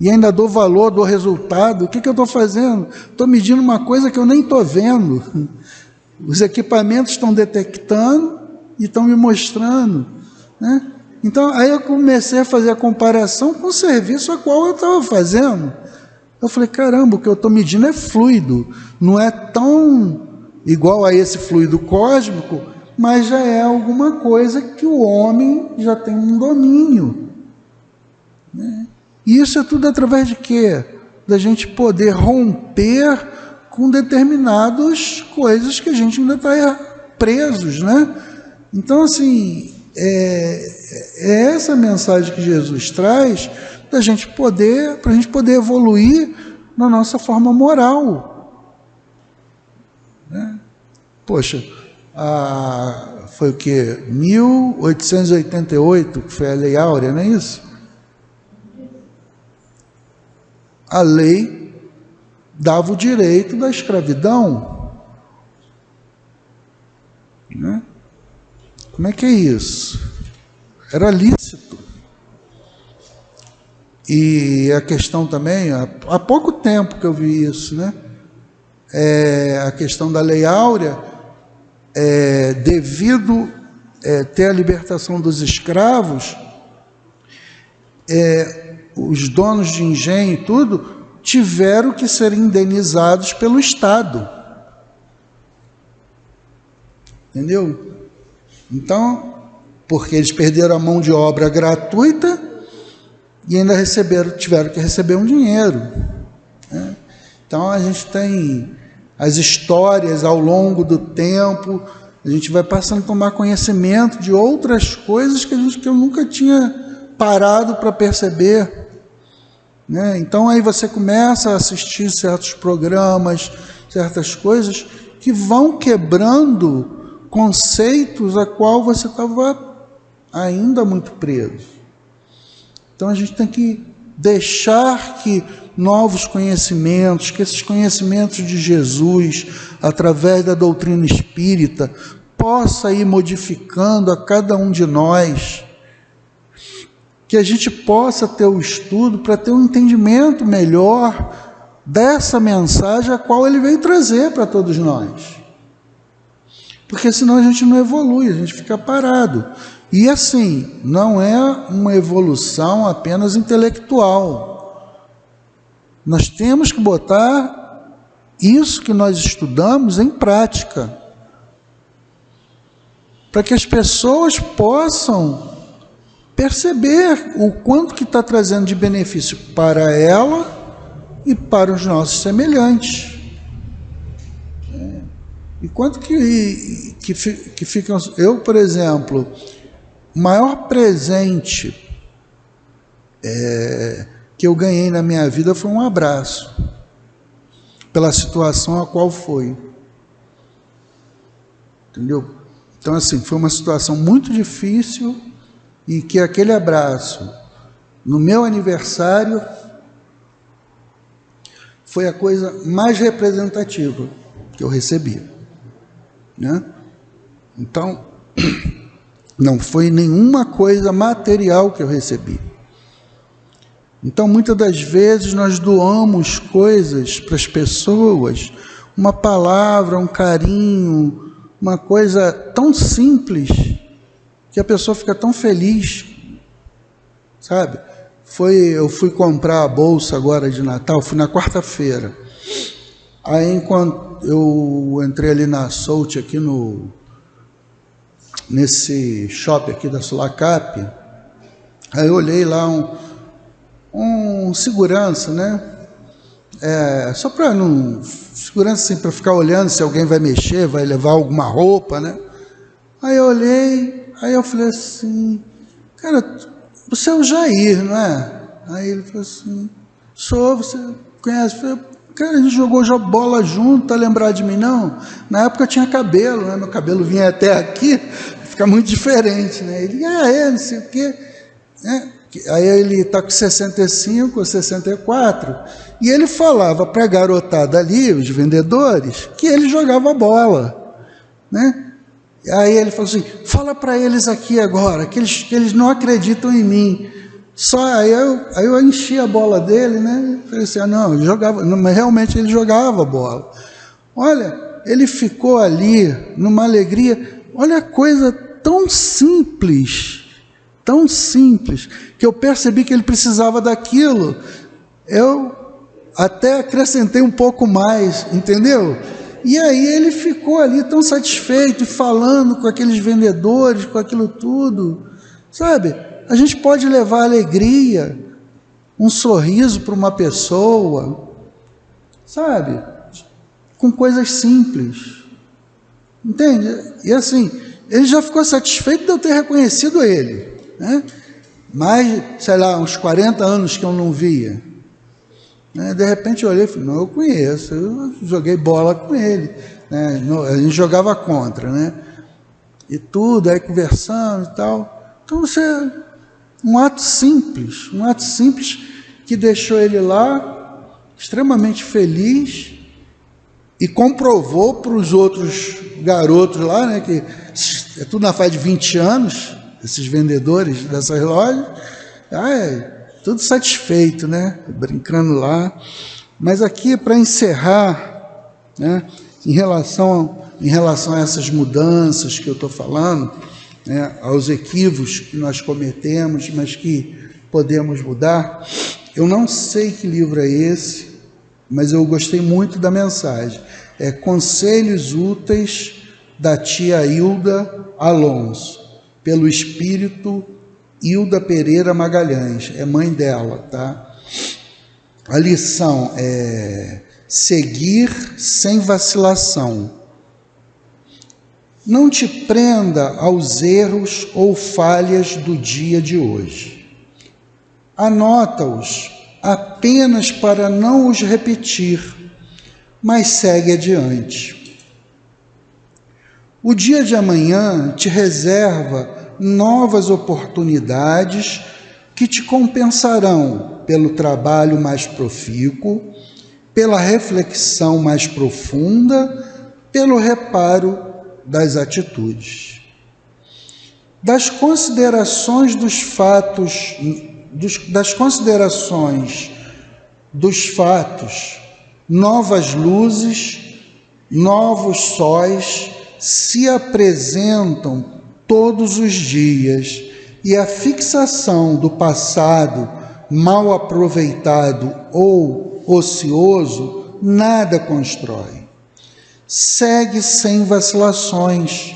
B: e ainda dou valor, dou resultado. O que eu estou fazendo? Estou medindo uma coisa que eu nem estou vendo. Os equipamentos estão detectando e estão me mostrando, né? Então, aí eu comecei a fazer a comparação com o serviço a qual eu estava fazendo. Eu falei, caramba, o que eu estou medindo é fluido, não é tão igual a esse fluido cósmico, mas já é alguma coisa que o homem já tem um domínio, né? E isso é tudo através de quê? Da gente poder romper com determinadas coisas que a gente ainda está presos, né? Então, assim, é essa mensagem que Jesus traz da gente poder, para a gente poder evoluir na nossa forma moral, né? Poxa, foi o que? 1888, que foi a Lei Áurea, não é isso? A lei dava o direito da escravidão, né? Como é que é isso? Era lícito. E a questão também, há pouco tempo que eu vi isso, né? A questão da Lei Áurea, devido ter a libertação dos escravos, os donos de engenho e tudo tiveram que ser indenizados pelo Estado. Entendeu? Então, porque eles perderam a mão de obra gratuita e ainda tiveram que receber um dinheiro, né? Então a gente tem as histórias ao longo do tempo, a gente vai passando a tomar conhecimento de outras coisas que eu nunca tinha parado para perceber, né? Então aí você começa a assistir certos programas, certas coisas que vão quebrando conceitos a qual você estava ainda muito preso. Então a gente tem que deixar que novos conhecimentos, que esses conhecimentos de Jesus, através da doutrina espírita, possa ir modificando a cada um de nós, que a gente possa ter o estudo para ter um entendimento melhor dessa mensagem a qual ele veio trazer para todos nós. Porque senão a gente não evolui, a gente fica parado. E assim, não é uma evolução apenas intelectual. Nós temos que botar isso que nós estudamos em prática, para que as pessoas possam perceber o quanto que está trazendo de benefício para ela e para os nossos semelhantes. E quanto que ficam... Eu, por exemplo, o maior presente que eu ganhei na minha vida foi um abraço, pela situação a qual foi. Entendeu? Então, assim, foi uma situação muito difícil e que aquele abraço, no meu aniversário, foi a coisa mais representativa que eu recebi, né? Então, não foi nenhuma coisa material que eu recebi. Então, muitas das vezes nós doamos coisas para as pessoas, uma palavra, um carinho, uma coisa tão simples, que a pessoa fica tão feliz, sabe? Eu fui comprar a bolsa agora de Natal, fui na quarta-feira. Aí, enquanto eu entrei ali na Solte, aqui nesse shopping aqui da Sulacap, aí eu olhei lá um segurança, né? Só para não... Segurança assim, para ficar olhando se alguém vai mexer, vai levar alguma roupa, né? Aí eu olhei, aí eu falei assim, cara, você é o Jair, não é? Aí ele falou assim, sou, você conhece? Eu falei, cara, a gente jogou bola junto, tá lembrado de mim, não? Na época eu tinha cabelo, né? Meu cabelo vinha até aqui, fica muito diferente, né? Ele, não sei o quê, né? Aí ele está com 65 ou 64, e ele falava para a garotada ali, os vendedores, que ele jogava bola, né? Aí ele falou assim, fala para eles aqui agora, que eles não acreditam em mim. Aí eu enchi a bola dele, né? Falei assim, não, ele jogava, mas realmente ele jogava bola. Olha, ele ficou ali numa alegria, olha a coisa tão simples, que eu percebi que ele precisava daquilo. Eu até acrescentei um pouco mais, entendeu? E aí ele ficou ali tão satisfeito, falando com aqueles vendedores, com aquilo tudo, sabe? A gente pode levar alegria, um sorriso para uma pessoa, sabe? Com coisas simples, entende? E assim, ele já ficou satisfeito de eu ter reconhecido ele, né? Mais, sei lá, uns 40 anos que eu não via, né? De repente eu olhei e falei, não, eu conheço, eu joguei bola com ele, né? A gente jogava contra, né? E tudo, aí conversando e tal. Então um ato simples que deixou ele lá extremamente feliz e comprovou para os outros garotos lá, né, que é tudo na fase de 20 anos, esses vendedores dessas lojas, tudo satisfeito, né? Brincando lá. Mas aqui, para encerrar, né, em relação a essas mudanças que eu estou falando, né, aos equívocos que nós cometemos, mas que podemos mudar, eu não sei que livro é esse, mas eu gostei muito da mensagem. É Conselhos Úteis, da tia Hilda Alonso, pelo espírito Hilda Pereira Magalhães, é mãe dela, tá? A lição é seguir sem vacilação. Não te prenda aos erros ou falhas do dia de hoje. Anota-os apenas para não os repetir, mas segue adiante. O dia de amanhã te reserva novas oportunidades que te compensarão pelo trabalho mais profícuo, pela reflexão mais profunda, pelo reparo das atitudes. Das considerações dos fatos, novas luzes, novos sóis se apresentam todos os dias, e a fixação do passado mal aproveitado ou ocioso nada constrói. Segue sem vacilações,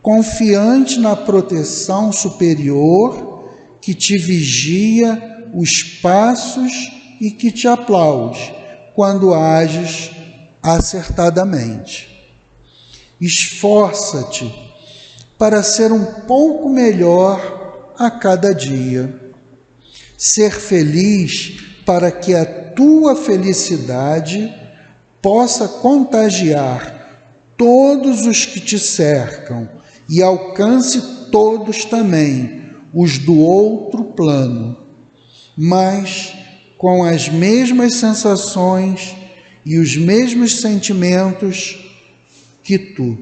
B: confiante na proteção superior que te vigia os passos e que te aplaude quando ages acertadamente. Esforça-te para ser um pouco melhor a cada dia. Ser feliz para que a tua felicidade possa contagiar todos os que te cercam e alcance todos também os do outro plano, mas com as mesmas sensações e os mesmos sentimentos que tu.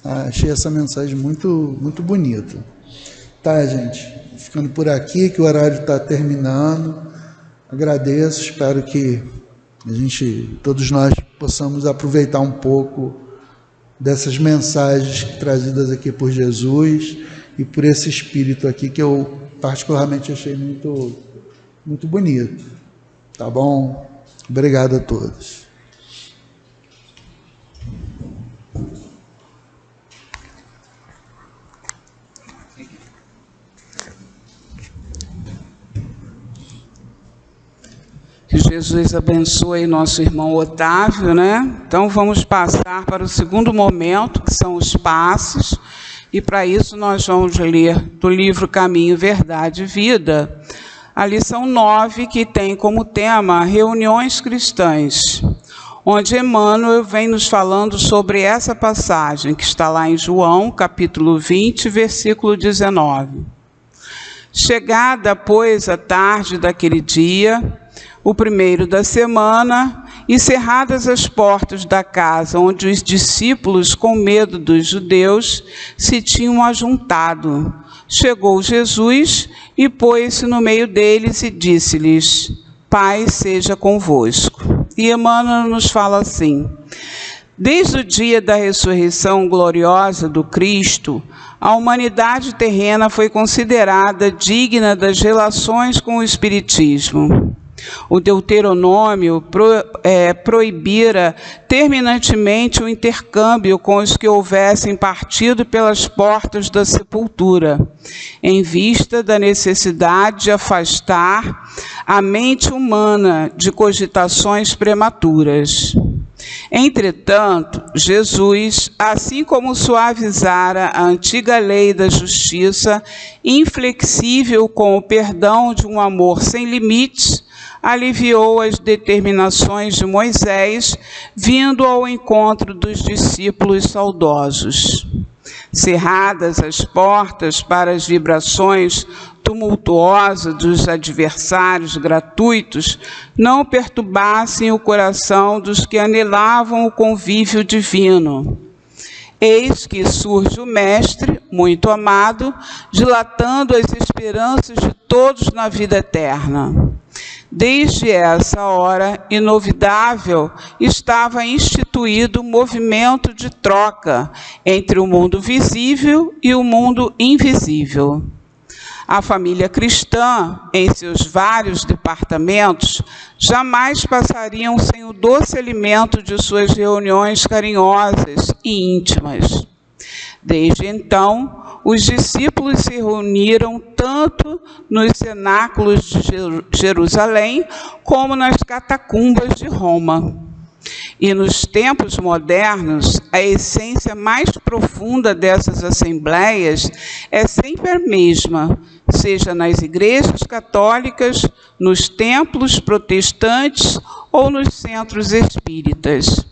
B: Achei essa mensagem muito, muito bonita. Tá, gente? Ficando por aqui, que o horário está terminando. Agradeço, espero que todos nós possamos aproveitar um pouco dessas mensagens trazidas aqui por Jesus e por esse Espírito aqui que eu particularmente achei muito, muito bonito. Tá bom? Obrigado a todos.
C: Que Jesus abençoe nosso irmão Otávio, né? Então vamos passar para o segundo momento, que são os passes, e para isso nós vamos ler do livro Caminho, Verdade e Vida, a lição 9, que tem como tema reuniões cristãs, onde Emmanuel vem nos falando sobre essa passagem, que está lá em João, capítulo 20, versículo 19. Chegada, pois, a tarde daquele dia, o primeiro da semana, e cerradas as portas da casa onde os discípulos, com medo dos judeus, se tinham ajuntado, chegou Jesus e pôs-se no meio deles e disse-lhes: Paz seja convosco. E Emmanuel nos fala assim: desde o dia da ressurreição gloriosa do Cristo, a humanidade terrena foi considerada digna das relações com o Espiritismo. O Deuteronômio proibira terminantemente o intercâmbio com os que houvessem partido pelas portas da sepultura, em vista da necessidade de afastar a mente humana de cogitações prematuras. Entretanto, Jesus, assim como suavizara a antiga lei da justiça, inflexível com o perdão de um amor sem limites, aliviou as determinações de Moisés, vindo ao encontro dos discípulos saudosos. Cerradas as portas para as vibrações tumultuosas dos adversários gratuitos, não perturbassem o coração dos que anelavam o convívio divino. Eis que surge o Mestre, muito amado, dilatando as esperanças de todos na vida eterna. Desde essa hora, inovidável, estava instituído o movimento de troca entre o mundo visível e o mundo invisível. A família cristã, em seus vários departamentos, jamais passariam sem o doce alimento de suas reuniões carinhosas e íntimas. Desde então, os discípulos se reuniram tanto nos cenáculos de Jerusalém como nas catacumbas de Roma. E nos tempos modernos, a essência mais profunda dessas assembleias é sempre a mesma, seja nas igrejas católicas, nos templos protestantes ou nos centros espíritas.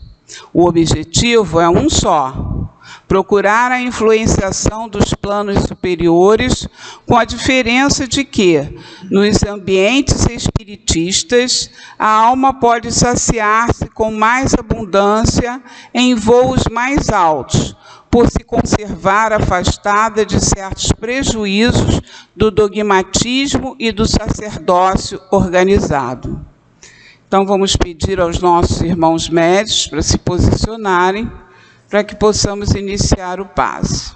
C: O objetivo é um só: procurar a influenciação dos planos superiores, com a diferença de que, nos ambientes espiritistas, a alma pode saciar-se com mais abundância em voos mais altos, por se conservar afastada de certos prejuízos do dogmatismo e do sacerdócio organizado. Então, vamos pedir aos nossos irmãos médios para se posicionarem, para que possamos iniciar o passe.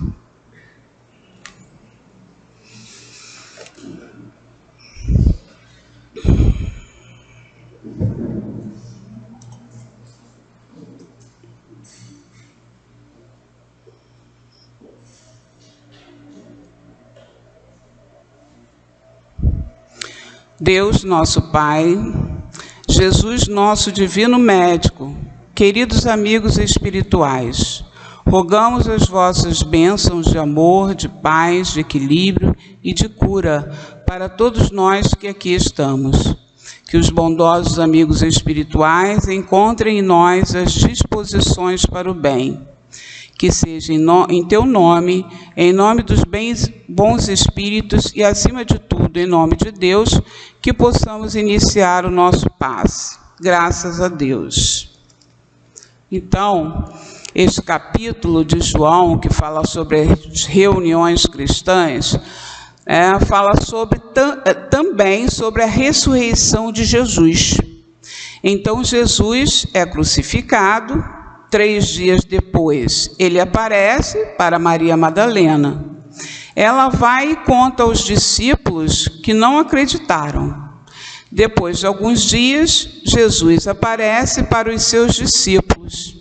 C: Deus, nosso Pai, Jesus, nosso divino médico, queridos amigos espirituais, rogamos as vossas bênçãos de amor, de paz, de equilíbrio e de cura para todos nós que aqui estamos. Que os bondosos amigos espirituais encontrem em nós as disposições para o bem. Que seja em teu nome, em nome dos bons espíritos e, acima de tudo, em nome de Deus, que possamos iniciar o nosso passe. Graças a Deus. Então, este capítulo de João, que fala sobre as reuniões cristãs, fala também sobre a ressurreição de Jesus. Então, Jesus é crucificado. 3 dias depois, ele aparece para Maria Madalena. Ela vai e conta aos discípulos que não acreditaram. Depois de alguns dias, Jesus aparece para os seus discípulos.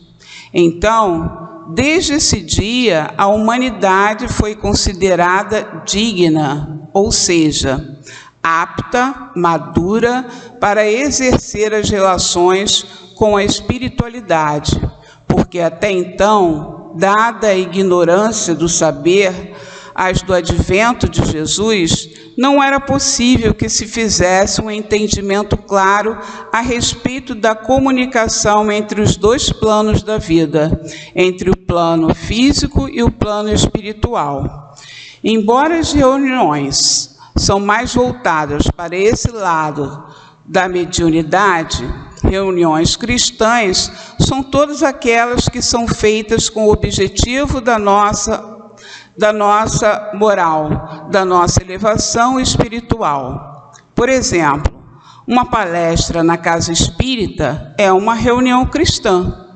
C: Então, desde esse dia, a humanidade foi considerada digna, ou seja, apta, madura, para exercer as relações com a espiritualidade, porque até então, dada a ignorância do saber, as do advento de Jesus, não era possível que se fizesse um entendimento claro a respeito da comunicação entre os dois planos da vida, entre o plano físico e o plano espiritual. Embora as reuniões são mais voltadas para esse lado da mediunidade, reuniões cristãs são todas aquelas que são feitas com o objetivo da nossa moral, da nossa elevação espiritual. Por exemplo, uma palestra na casa espírita é uma reunião cristã.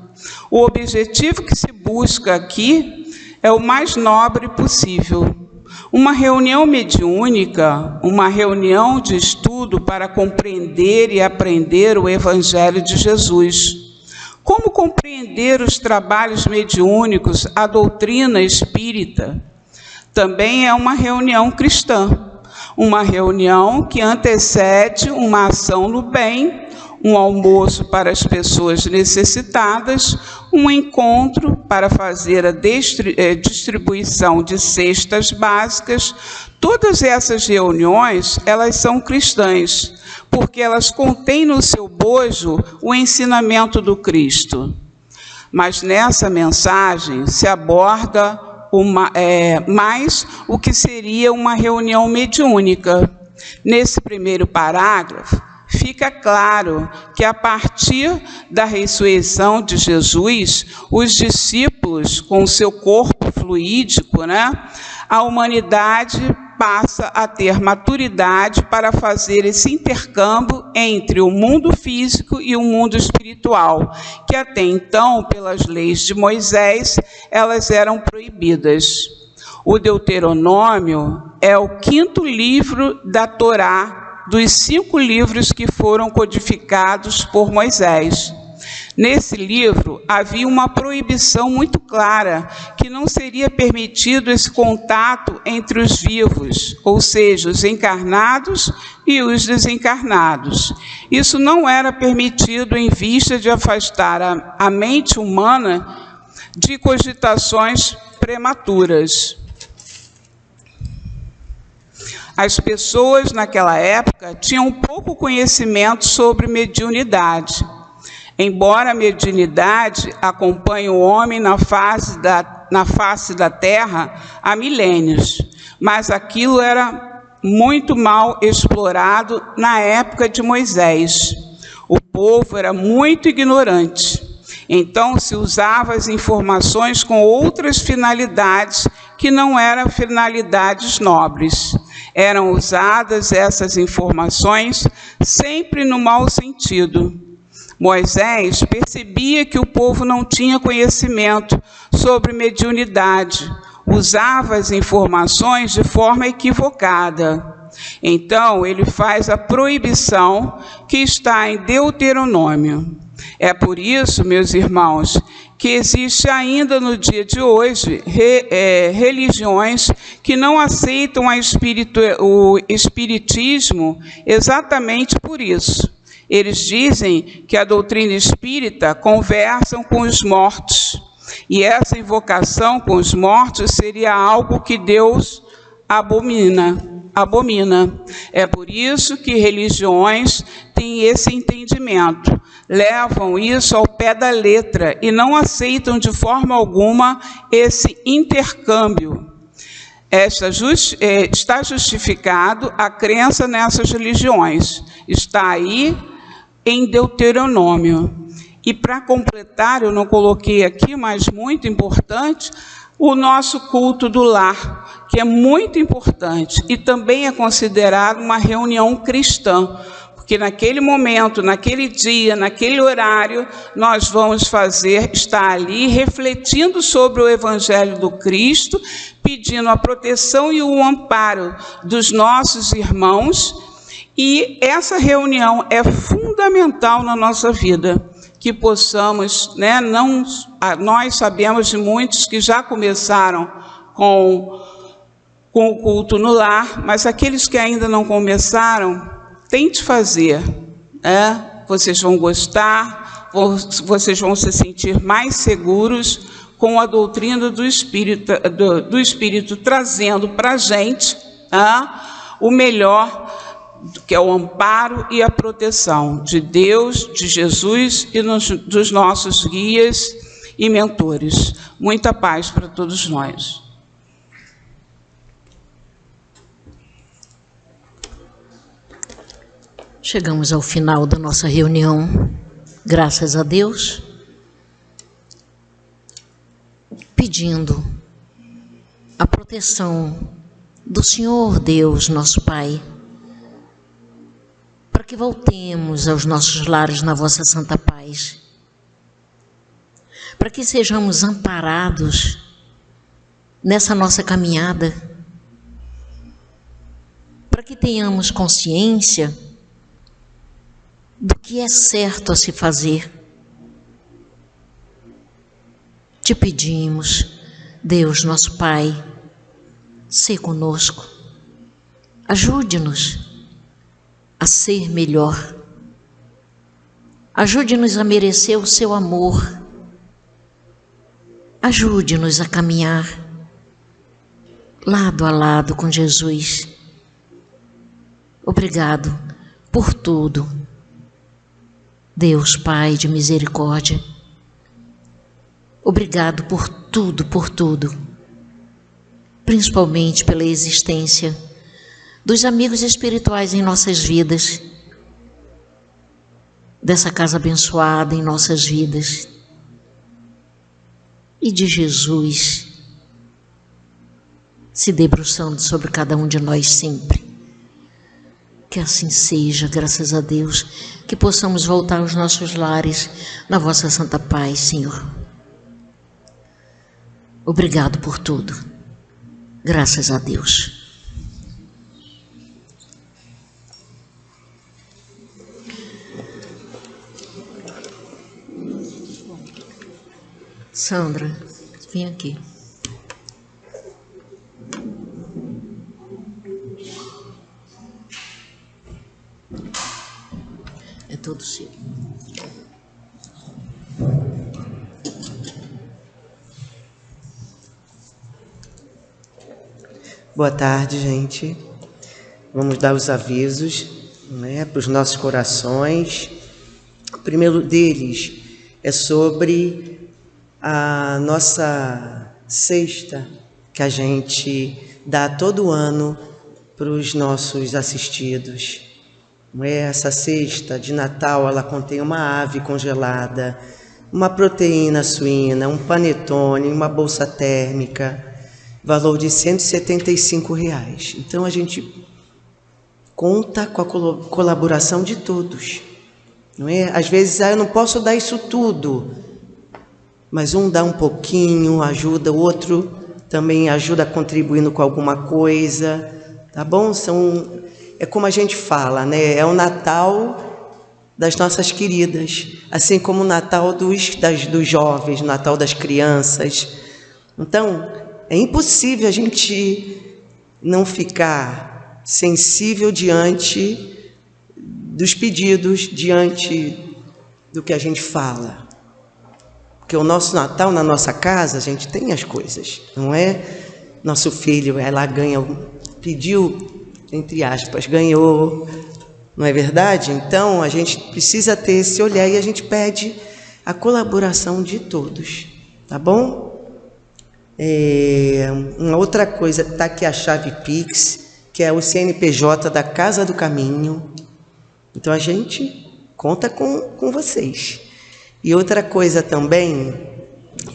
C: O objetivo que se busca aqui é o mais nobre possível. Uma reunião mediúnica, uma reunião de estudo para compreender e aprender o Evangelho de Jesus. Como compreender os trabalhos mediúnicos, a doutrina espírita? Também é uma reunião cristã, uma reunião que antecede uma ação no bem, um almoço para as pessoas necessitadas, um encontro para fazer a distribuição de cestas básicas. Todas essas reuniões, elas são cristãs, porque elas contêm no seu bojo o ensinamento do Cristo. Mas nessa mensagem se aborda mais o que seria uma reunião mediúnica. Nesse primeiro parágrafo, fica claro que a partir da ressurreição de Jesus, os discípulos, com o seu corpo fluídico, né, a humanidade passa a ter maturidade para fazer esse intercâmbio entre o mundo físico e o mundo espiritual, que até então, pelas leis de Moisés, elas eram proibidas. O Deuteronômio é o 5º livro da Torá, dos 5 livros que foram codificados por Moisés. Nesse livro havia uma proibição muito clara, que não seria permitido esse contato entre os vivos, ou seja, os encarnados e os desencarnados. Isso não era permitido em vista de afastar a mente humana de cogitações prematuras. As pessoas naquela época tinham pouco conhecimento sobre mediunidade. Embora a mediunidade acompanhe o homem na face da terra há milênios, mas aquilo era muito mal explorado na época de Moisés. O povo era muito ignorante, então se usava as informações com outras finalidades que não eram finalidades nobres. Eram usadas essas informações sempre no mau sentido. Moisés percebia que o povo não tinha conhecimento sobre mediunidade, usava as informações de forma equivocada. Então, ele faz a proibição que está em Deuteronômio. É por isso, meus irmãos, que existe ainda no dia de hoje religiões que não aceitam o espiritismo exatamente por isso. Eles dizem que a doutrina espírita conversam com os mortos, e essa invocação com os mortos seria algo que Deus abomina. É por isso que religiões têm esse entendimento, levam isso ao pé da letra e não aceitam de forma alguma esse intercâmbio. Está justificado a crença nessas religiões, está aí em Deuteronômio. E para completar, eu não coloquei aqui, mas muito importante, o nosso culto do lar, que é muito importante e também é considerado uma reunião cristã, porque naquele momento, naquele dia, naquele horário, nós vamos estar ali refletindo sobre o Evangelho do Cristo, pedindo a proteção e o amparo dos nossos irmãos, e essa reunião é fundamental na nossa vida, que possamos, né, nós sabemos de muitos que já começaram com o culto no lar, mas aqueles que ainda não começaram, tente fazer, vocês vão gostar, vocês vão se sentir mais seguros com a doutrina do Espírito trazendo para a gente o melhor, que é o amparo e a proteção de Deus, de Jesus e dos nossos guias e mentores. Muita paz para todos nós.
A: Chegamos ao final da nossa reunião, graças a Deus, pedindo a proteção do Senhor Deus, nosso Pai, para que voltemos aos nossos lares na vossa santa paz, para que sejamos amparados nessa nossa caminhada, para que tenhamos consciência do que é certo a se fazer. Te pedimos, Deus nosso Pai, sê conosco, ajude-nos a ser melhor, ajude-nos a merecer o seu amor, ajude-nos a caminhar lado a lado com Jesus. Obrigado por tudo, Deus Pai de misericórdia. Obrigado por tudo, principalmente pela existência dos amigos espirituais em nossas vidas, dessa casa abençoada em nossas vidas e de Jesus se debruçando sobre cada um de nós sempre. Que assim seja, graças a Deus, que possamos voltar aos nossos lares na vossa santa paz, Senhor. Obrigado por tudo. Graças a Deus. Sandra, vem aqui. É todo seu.
D: Boa tarde, gente. Vamos dar os avisos, né, para os nossos corações. O primeiro deles é sobre a nossa cesta que a gente dá todo ano para os nossos assistidos. Essa cesta de Natal, ela contém uma ave congelada, uma proteína suína, um panetone, uma bolsa térmica, valor de R$ 175. Então a gente conta com a colaboração de todos, não é? Às vezes eu não posso dar isso tudo, mas um dá um pouquinho, ajuda, o outro também ajuda contribuindo com alguma coisa, tá bom? É como a gente fala, né? É o Natal das nossas queridas, assim como o Natal dos jovens, o Natal das crianças. Então, é impossível a gente não ficar sensível diante dos pedidos, diante do que a gente fala. Porque o nosso Natal, na nossa casa, a gente tem as coisas, não é? Nosso filho, ela pediu, entre aspas, ganhou, não é verdade? Então, a gente precisa ter esse olhar e a gente pede a colaboração de todos, tá bom? Uma outra coisa, está aqui a chave Pix, que é o CNPJ da Casa do Caminho. Então, a gente conta com vocês. E outra coisa também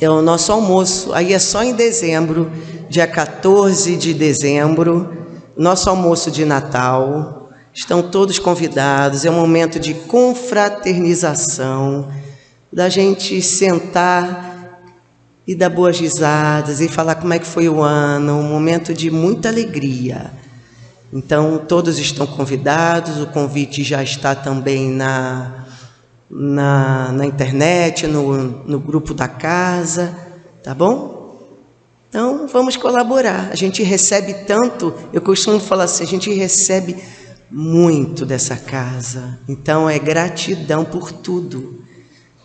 D: é o nosso almoço. Aí é só em dezembro, dia 14 de dezembro, nosso almoço de Natal. Estão todos convidados. É um momento de confraternização, da gente sentar e dar boas risadas e falar como é que foi o ano, um momento de muita alegria. Então, todos estão convidados, o convite já está também na internet, no grupo da casa, tá bom? Então, vamos colaborar. A gente recebe tanto, eu costumo falar assim, a gente recebe muito dessa casa. Então, é gratidão por tudo.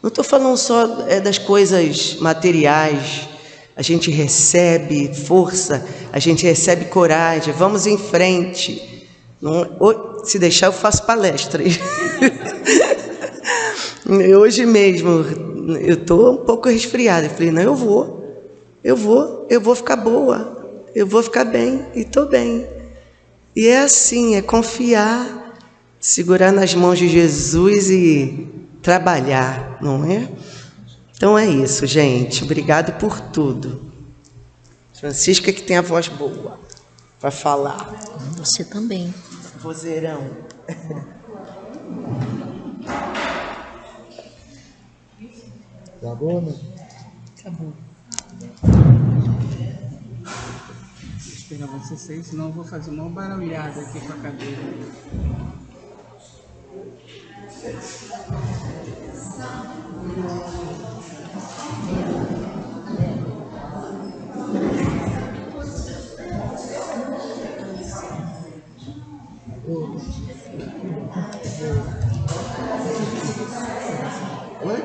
D: Não estou falando só das coisas materiais. A gente recebe força, a gente recebe coragem. Vamos em frente. Se deixar, eu faço palestras. Hoje mesmo, eu estou um pouco resfriada. Eu falei, não, eu vou ficar boa. Eu vou ficar bem e estou bem. E é assim, é confiar, segurar nas mãos de Jesus e trabalhar, não é? Então é isso, gente. Obrigado por tudo. Francisca que tem a voz boa para falar.
A: Você também.
D: Vozeirão.
B: Tá bom, né?
A: Acabou.
C: Vou esperar você sair, senão eu vou fazer uma barulhada aqui com a cadeira.
B: Oi?